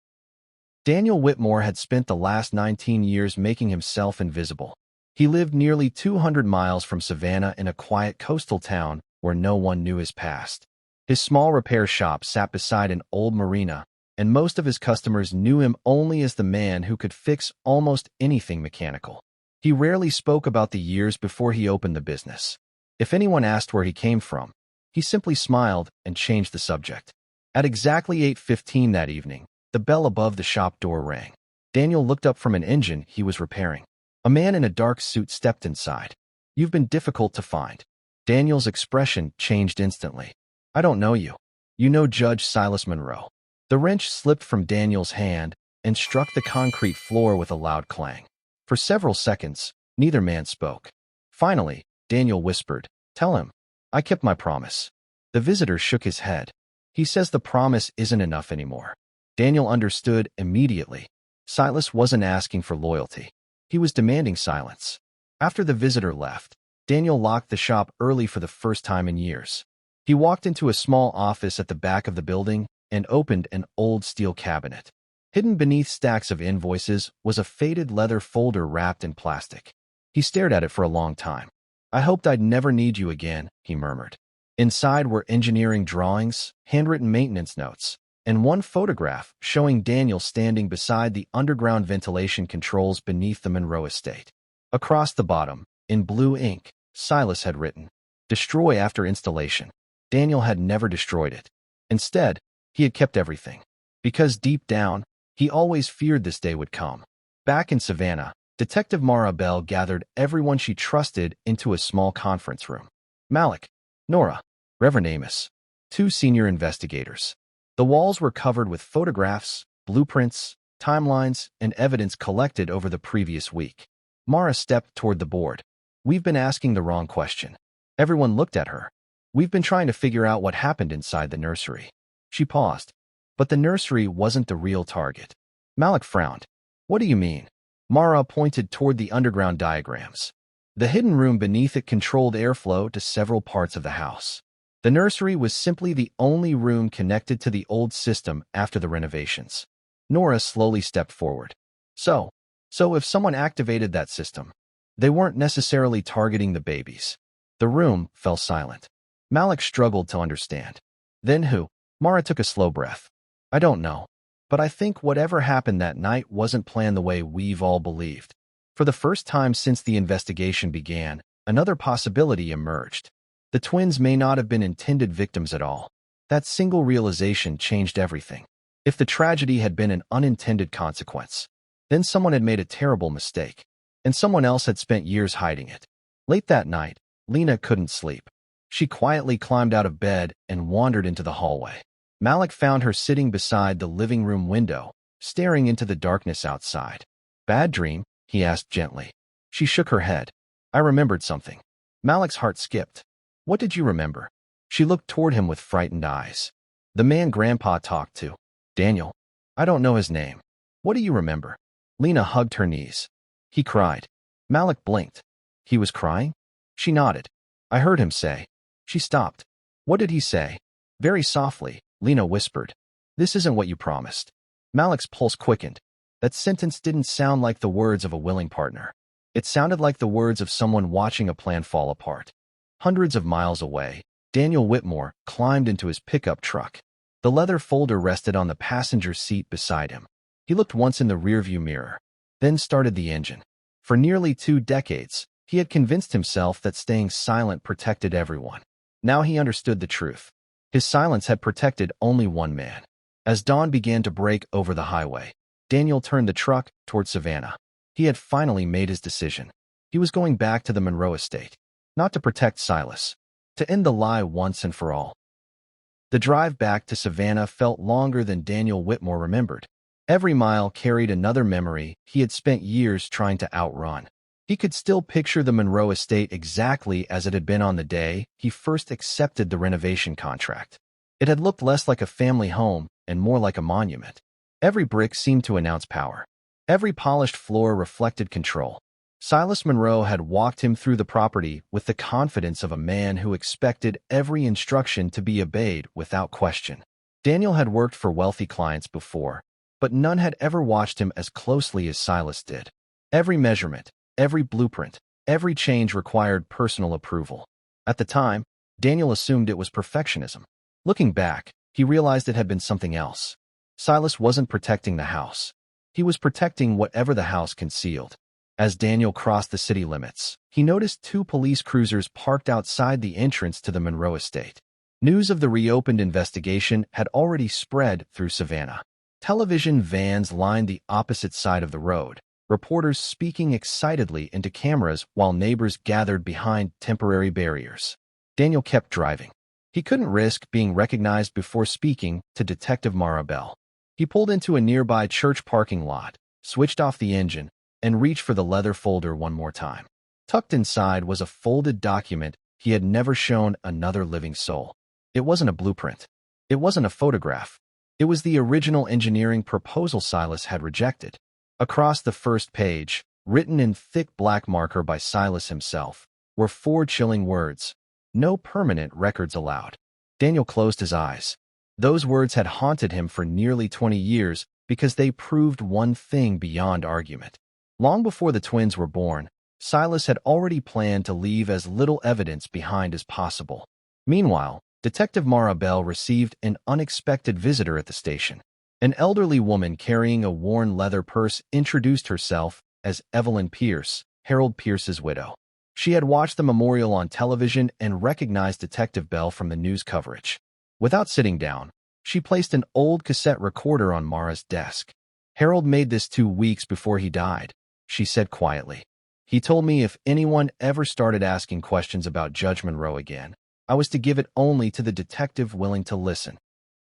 Daniel Whitmore had spent the last 19 years making himself invisible. He lived nearly 200 miles from Savannah in a quiet coastal town where no one knew his past. His small repair shop sat beside an old marina, and most of his customers knew him only as the man who could fix almost anything mechanical. He rarely spoke about the years before he opened the business. If anyone asked where he came from, he simply smiled and changed the subject. At exactly 8:15 that evening, the bell above the shop door rang. Daniel looked up from an engine he was repairing. A man in a dark suit stepped inside. "You've been difficult to find." Daniel's expression changed instantly. "I don't know you." "You know Judge Silas Monroe." The wrench slipped from Daniel's hand and struck the concrete floor with a loud clang. For several seconds, neither man spoke. Finally, Daniel whispered, "Tell him. I kept my promise." The visitor shook his head. "He says the promise isn't enough anymore." Daniel understood immediately. Silas wasn't asking for loyalty. He was demanding silence. After the visitor left, Daniel locked the shop early for the first time in years. He walked into a small office at the back of the building and opened an old steel cabinet. Hidden beneath stacks of invoices was a faded leather folder wrapped in plastic. He stared at it for a long time. "I hoped I'd never need you again," he murmured. Inside were engineering drawings, handwritten maintenance notes, and one photograph showing Daniel standing beside the underground ventilation controls beneath the Monroe estate. Across the bottom, in blue ink, Silas had written, "Destroy after installation." Daniel had never destroyed it. Instead, he had kept everything. Because deep down, he always feared this day would come. Back in Savannah, Detective Mara Bell gathered everyone she trusted into a small conference room. Malik, Nora, Reverend Amos, two senior investigators. The walls were covered with photographs, blueprints, timelines, and evidence collected over the previous week. Mara stepped toward the board. "We've been asking the wrong question." Everyone looked at her. "We've been trying to figure out what happened inside the nursery." She paused. But the nursery wasn't the real target. Malik frowned. "What do you mean?" Mara pointed toward the underground diagrams. The hidden room beneath it controlled airflow to several parts of the house. The nursery was simply the only room connected to the old system after the renovations. Nora slowly stepped forward. So if someone activated that system, they weren't necessarily targeting the babies." The room fell silent. Malik struggled to understand. "Then who?" Mara took a slow breath. "I don't know. But I think whatever happened that night wasn't planned the way we've all believed." For the first time since the investigation began, another possibility emerged. The twins may not have been intended victims at all. That single realization changed everything. If the tragedy had been an unintended consequence, then someone had made a terrible mistake, and someone else had spent years hiding it. Late that night, Lena couldn't sleep. She quietly climbed out of bed and wandered into the hallway. Malik found her sitting beside the living room window, staring into the darkness outside. "Bad dream?" he asked gently. She shook her head. "I remembered something." Malik's heart skipped. "What did you remember?" She looked toward him with frightened eyes. "The man Grandpa talked to. Daniel. I don't know his name." "What do you remember?" Lena hugged her knees. "He cried." Malik blinked. "He was crying?" She nodded. I heard him say. She stopped. What did he say? Very softly, Lena whispered. This isn't what you promised. Malik's pulse quickened. That sentence didn't sound like the words of a willing partner. It sounded like the words of someone watching a plan fall apart. Hundreds of miles away, Daniel Whitmore climbed into his pickup truck. The leather folder rested on the passenger seat beside him. He looked once in the rearview mirror, then started the engine. For nearly 2 decades, he had convinced himself that staying silent protected everyone. Now he understood the truth. His silence had protected only one man. As dawn began to break over the highway, Daniel turned the truck toward Savannah. He had finally made his decision. He was going back to the Monroe estate, not to protect Silas, to end the lie once and for all. The drive back to Savannah felt longer than Daniel Whitmore remembered. Every mile carried another memory he had spent years trying to outrun. He could still picture the Monroe estate exactly as it had been on the day he first accepted the renovation contract. It had looked less like a family home and more like a monument. Every brick seemed to announce power. Every polished floor reflected control. Silas Monroe had walked him through the property with the confidence of a man who expected every instruction to be obeyed without question. Daniel had worked for wealthy clients before, but none had ever watched him as closely as Silas did. Every measurement, every blueprint, every change required personal approval. At the time, Daniel assumed it was perfectionism. Looking back, he realized it had been something else. Silas wasn't protecting the house. He was protecting whatever the house concealed. As Daniel crossed the city limits, he noticed 2 police cruisers parked outside the entrance to the Monroe estate. News of the reopened investigation had already spread through Savannah. Television vans lined the opposite side of the road, reporters speaking excitedly into cameras while neighbors gathered behind temporary barriers. Daniel kept driving. He couldn't risk being recognized before speaking to Detective Marabelle. He pulled into a nearby church parking lot, switched off the engine, and reached for the leather folder one more time. Tucked inside was a folded document he had never shown another living soul. It wasn't a blueprint. It wasn't a photograph. It was the original engineering proposal Silas had rejected. Across the first page, written in thick black marker by Silas himself, were 4 chilling words: "No permanent records allowed." Daniel closed his eyes. Those words had haunted him for nearly 20 years because they proved one thing beyond argument. Long before the twins were born, Silas had already planned to leave as little evidence behind as possible. Meanwhile, Detective Marabelle received an unexpected visitor at the station. An elderly woman carrying a worn leather purse introduced herself as Evelyn Pierce, Harold Pierce's widow. She had watched the memorial on television and recognized Detective Bell from the news coverage. Without sitting down, she placed an old cassette recorder on Mara's desk. "Harold made this 2 weeks before he died," she said quietly. "He told me if anyone ever started asking questions about Judge Monroe again, I was to give it only to the detective willing to listen."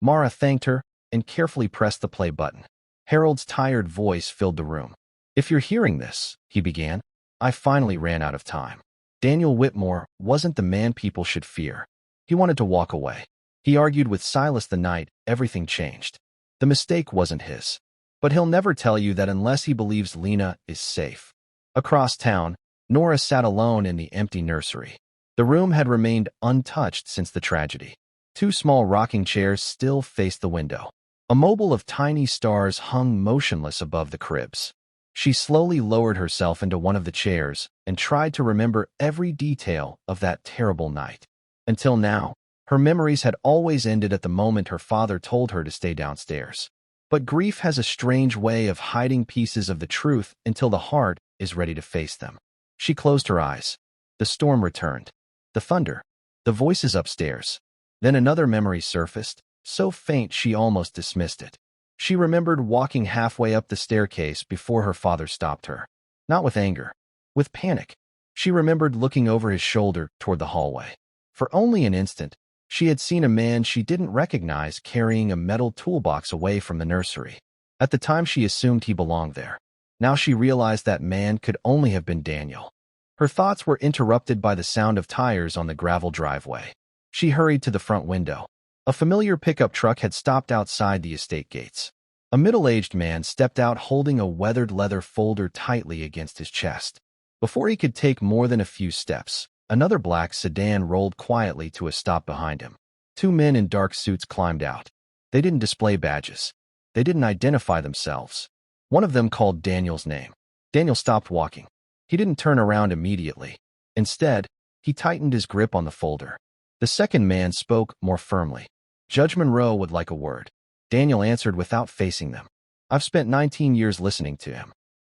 Mara thanked her and carefully pressed the play button. Harold's tired voice filled the room. "If you're hearing this," he began, "I finally ran out of time. Daniel Whitmore wasn't the man people should fear. He wanted to walk away. He argued with Silas the night everything changed. The mistake wasn't his. But he'll never tell you that unless he believes Lena is safe." Across town, Nora sat alone in the empty nursery. The room had remained untouched since the tragedy. 2 small rocking chairs still faced the window. A mobile of tiny stars hung motionless above the cribs. She slowly lowered herself into one of the chairs and tried to remember every detail of that terrible night. Until now, her memories had always ended at the moment her father told her to stay downstairs. But grief has a strange way of hiding pieces of the truth until the heart is ready to face them. She closed her eyes. The storm returned. The thunder. The voices upstairs. Then another memory surfaced, so faint she almost dismissed it. She remembered walking halfway up the staircase before her father stopped her. Not with anger, with panic. She remembered looking over his shoulder toward the hallway. For only an instant, she had seen a man she didn't recognize carrying a metal toolbox away from the nursery. At the time she assumed he belonged there. Now she realized that man could only have been Daniel. Her thoughts were interrupted by the sound of tires on the gravel driveway. She hurried to the front window. A familiar pickup truck had stopped outside the estate gates. A middle-aged man stepped out holding a weathered leather folder tightly against his chest. Before he could take more than a few steps, Another black sedan rolled quietly to a stop behind him. Two men in dark suits climbed out. They didn't display badges. They didn't identify themselves. One of them called Daniel's name. Daniel stopped walking. He didn't turn around immediately. Instead, he tightened his grip on the folder. The second man spoke more firmly. Judge Monroe would like a word. Daniel answered without facing them. I've spent 19 years listening to him.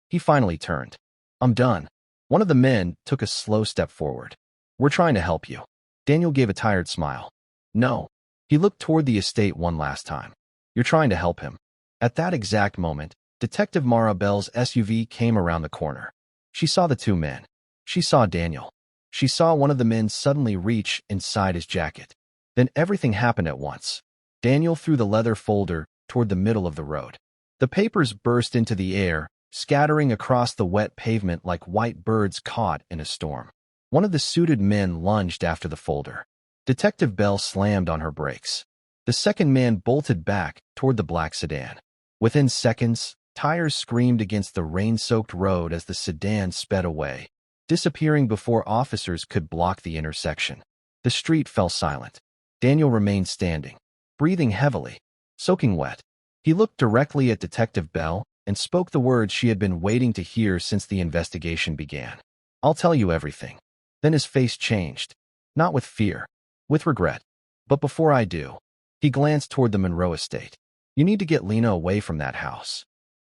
He finally turned. I'm done. One of the men took a slow step forward. We're trying to help you. Daniel gave a tired smile. No. He looked toward the estate one last time. You're trying to help him. At that exact moment, Detective Mara Bell's SUV came around the corner. She saw the two men. She saw Daniel. She saw one of the men suddenly reach inside his jacket. Then everything happened at once. Daniel threw the leather folder toward the middle of the road. The papers burst into the air, scattering across the wet pavement like white birds caught in a storm. One of the suited men lunged after the folder. Detective Bell slammed on her brakes. The second man bolted back toward the black sedan. Within seconds, tires screamed against the rain-soaked road as the sedan sped away, disappearing before officers could block the intersection. The street fell silent. Daniel remained standing, breathing heavily, soaking wet. He looked directly at Detective Bell and spoke the words she had been waiting to hear since the investigation began. I'll tell you everything. Then his face changed, not with fear, with regret. But before I do, he glanced toward the Monroe estate. You need to get Lena away from that house.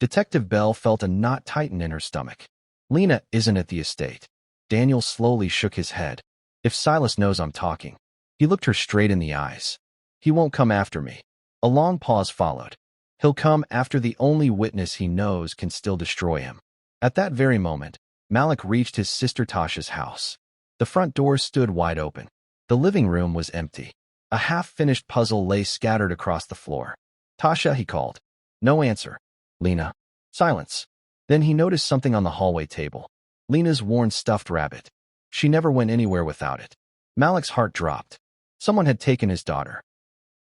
Detective Bell felt a knot tighten in her stomach. Lena isn't at the estate. Daniel slowly shook his head. If Silas knows I'm talking. He looked her straight in the eyes. He won't come after me. A long pause followed. He'll come after the only witness he knows can still destroy him. At that very moment, Malik reached his sister Tasha's house. The front door stood wide open. The living room was empty. A half-finished puzzle lay scattered across the floor. Tasha, he called. No answer. Lena. Silence. Then he noticed something on the hallway table. Lena's worn stuffed rabbit. She never went anywhere without it. Malik's heart dropped. Someone had taken his daughter.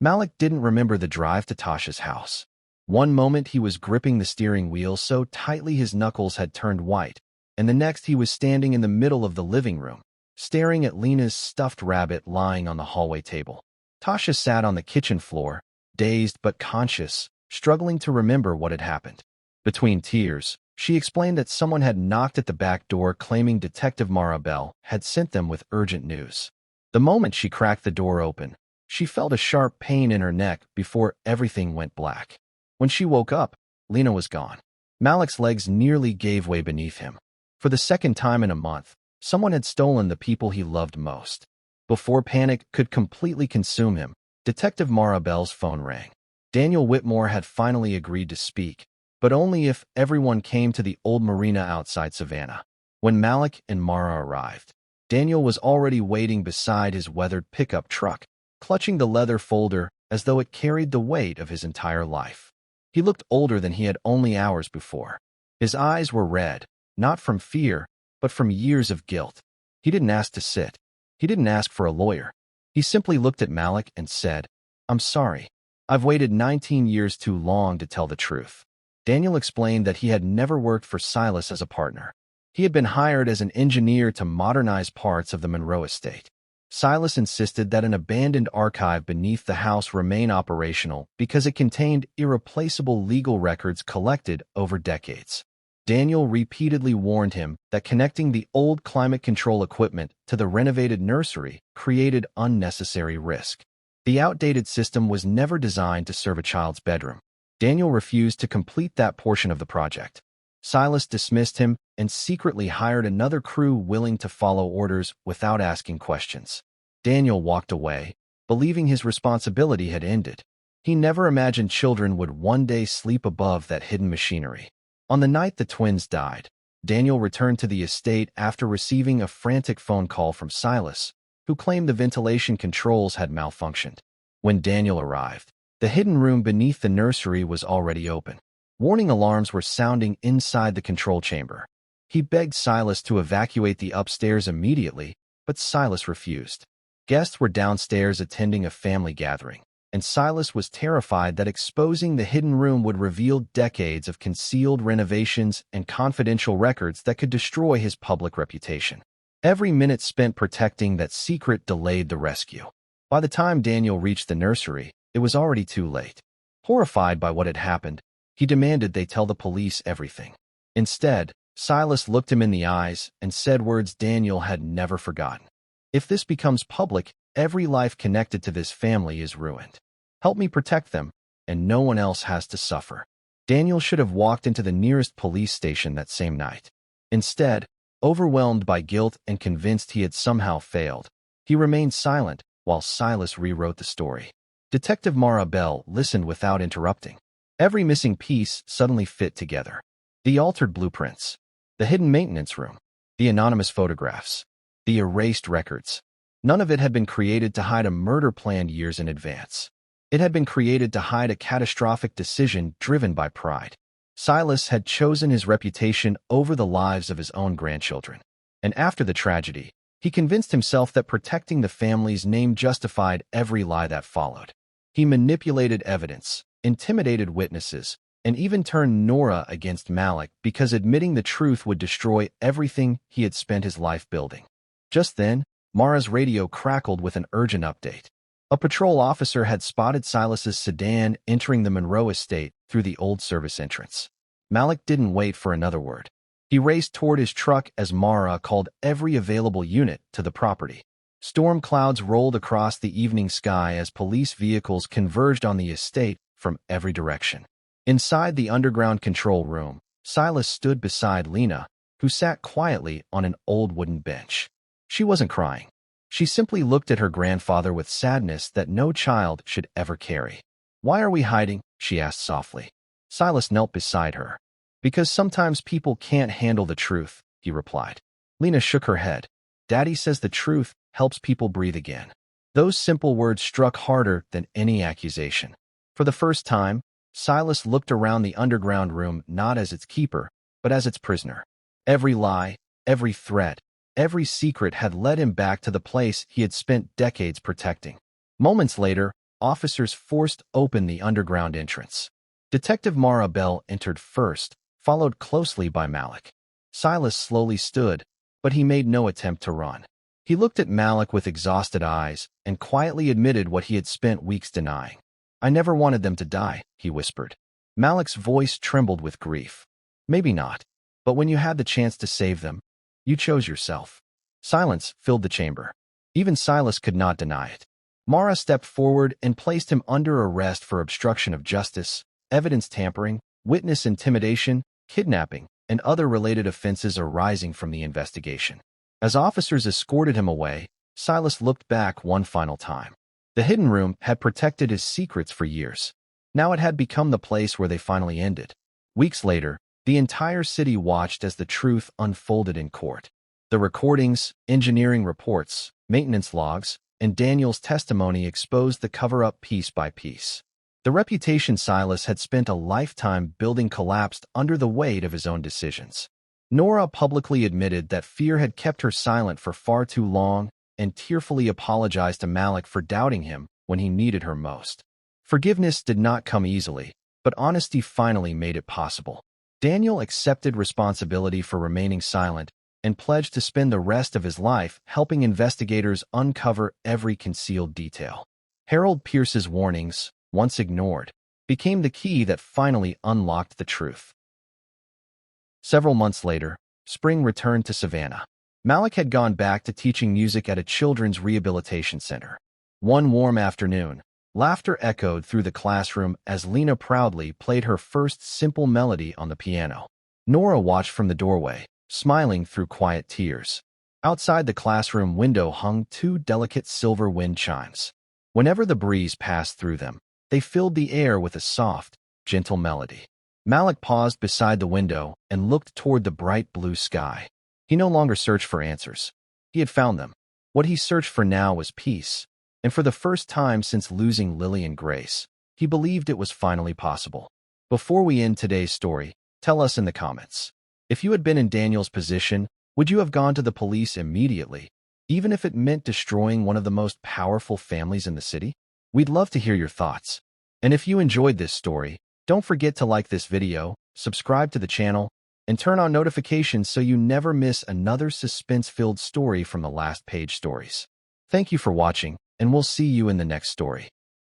Malik didn't remember the drive to Tasha's house. One moment he was gripping the steering wheel so tightly his knuckles had turned white, and the next he was standing in the middle of the living room, staring at Lena's stuffed rabbit lying on the hallway table. Tasha sat on the kitchen floor, dazed but conscious, struggling to remember what had happened. Between tears, she explained that someone had knocked at the back door claiming Detective Mara Bell had sent them with urgent news. The moment she cracked the door open, she felt a sharp pain in her neck before everything went black. When she woke up, Lena was gone. Malik's legs nearly gave way beneath him. For the second time in a month, someone had stolen the people he loved most. Before panic could completely consume him, Detective Mara Bell's phone rang. Daniel Whitmore had finally agreed to speak, but only if everyone came to the old marina outside Savannah. When Malik and Mara arrived, Daniel was already waiting beside his weathered pickup truck, clutching the leather folder as though it carried the weight of his entire life. He looked older than he had only hours before. His eyes were red, not from fear, but from years of guilt. He didn't ask to sit. He didn't ask for a lawyer. He simply looked at Malik and said, I'm sorry. I've waited 19 years too long to tell the truth. Daniel explained that he had never worked for Silas as a partner. He had been hired as an engineer to modernize parts of the Monroe estate. Silas insisted that an abandoned archive beneath the house remain operational because it contained irreplaceable legal records collected over decades. Daniel repeatedly warned him that connecting the old climate control equipment to the renovated nursery created unnecessary risk. The outdated system was never designed to serve a child's bedroom. Daniel refused to complete that portion of the project. Silas dismissed him and secretly hired another crew willing to follow orders without asking questions. Daniel walked away, believing his responsibility had ended. He never imagined children would one day sleep above that hidden machinery. On the night the twins died, Daniel returned to the estate after receiving a frantic phone call from Silas, who claimed the ventilation controls had malfunctioned. When Daniel arrived, the hidden room beneath the nursery was already open. Warning alarms were sounding inside the control chamber. He begged Silas to evacuate the upstairs immediately, but Silas refused. Guests were downstairs attending a family gathering, and Silas was terrified that exposing the hidden room would reveal decades of concealed renovations and confidential records that could destroy his public reputation. Every minute spent protecting that secret delayed the rescue. By the time Daniel reached the nursery, it was already too late. Horrified by what had happened, he demanded they tell the police everything. Instead, Silas looked him in the eyes and said words Daniel had never forgotten. "If this becomes public, every life connected to this family is ruined. Help me protect them, and no one else has to suffer." Daniel should have walked into the nearest police station that same night. Instead, overwhelmed by guilt and convinced he had somehow failed, he remained silent while Silas rewrote the story. Detective Mara Bell listened without interrupting. Every missing piece suddenly fit together. The altered blueprints, the hidden maintenance room, the anonymous photographs, the erased records. None of it had been created to hide a murder planned years in advance. It had been created to hide a catastrophic decision driven by pride. Silas had chosen his reputation over the lives of his own grandchildren. And after the tragedy, he convinced himself that protecting the family's name justified every lie that followed. He manipulated evidence, intimidated witnesses, and even turned Nora against Malik because admitting the truth would destroy everything he had spent his life building. Just then, Mara's radio crackled with an urgent update. A patrol officer had spotted Silas's sedan entering the Monroe estate through the old service entrance. Malik didn't wait for another word. He raced toward his truck as Mara called every available unit to the property. Storm clouds rolled across the evening sky as police vehicles converged on the estate from every direction. Inside the underground control room, Silas stood beside Lena, who sat quietly on an old wooden bench. She wasn't crying. She simply looked at her grandfather with sadness that no child should ever carry. "Why are we hiding?" she asked softly. Silas knelt beside her. "Because sometimes people can't handle the truth," he replied. Lena shook her head. "Daddy says the truth helps people breathe again." Those simple words struck harder than any accusation. For the first time, Silas looked around the underground room not as its keeper, but as its prisoner. Every lie, every threat, every secret had led him back to the place he had spent decades protecting. Moments later, officers forced open the underground entrance. Detective Mara Bell entered first, followed closely by Malik. Silas slowly stood, but he made no attempt to run. He looked at Malik with exhausted eyes and quietly admitted what he had spent weeks denying. "I never wanted them to die," he whispered. Malik's voice trembled with grief. "Maybe not, but when you had the chance to save them, you chose yourself." Silence filled the chamber. Even Silas could not deny it. Mara stepped forward and placed him under arrest for obstruction of justice, evidence tampering, witness intimidation, kidnapping, and other related offenses arising from the investigation. As officers escorted him away, Silas looked back one final time. The hidden room had protected his secrets for years. Now it had become the place where they finally ended. Weeks later, the entire city watched as the truth unfolded in court. The recordings, engineering reports, maintenance logs, and Daniel's testimony exposed the cover-up piece by piece. The reputation Silas had spent a lifetime building collapsed under the weight of his own decisions. Nora publicly admitted that fear had kept her silent for far too long and tearfully apologized to Malik for doubting him when he needed her most. Forgiveness did not come easily, but honesty finally made it possible. Daniel accepted responsibility for remaining silent and pledged to spend the rest of his life helping investigators uncover every concealed detail. Harold Pierce's warnings, once ignored, became the key that finally unlocked the truth. Several months later, spring returned to Savannah. Malik had gone back to teaching music at a children's rehabilitation center. One warm afternoon, laughter echoed through the classroom as Lena proudly played her first simple melody on the piano. Nora watched from the doorway, smiling through quiet tears. Outside the classroom window hung two delicate silver wind chimes. Whenever the breeze passed through them, they filled the air with a soft, gentle melody. Malik paused beside the window and looked toward the bright blue sky. He no longer searched for answers. He had found them. What he searched for now was peace, and for the first time since losing Lily and Grace, he believed it was finally possible. Before we end today's story, tell us in the comments. If you had been in Daniel's position, would you have gone to the police immediately, even if it meant destroying one of the most powerful families in the city? We'd love to hear your thoughts. And if you enjoyed this story, don't forget to like this video, subscribe to the channel, and turn on notifications so you never miss another suspense-filled story from the Last Page Stories. Thank you for watching, and we'll see you in the next story.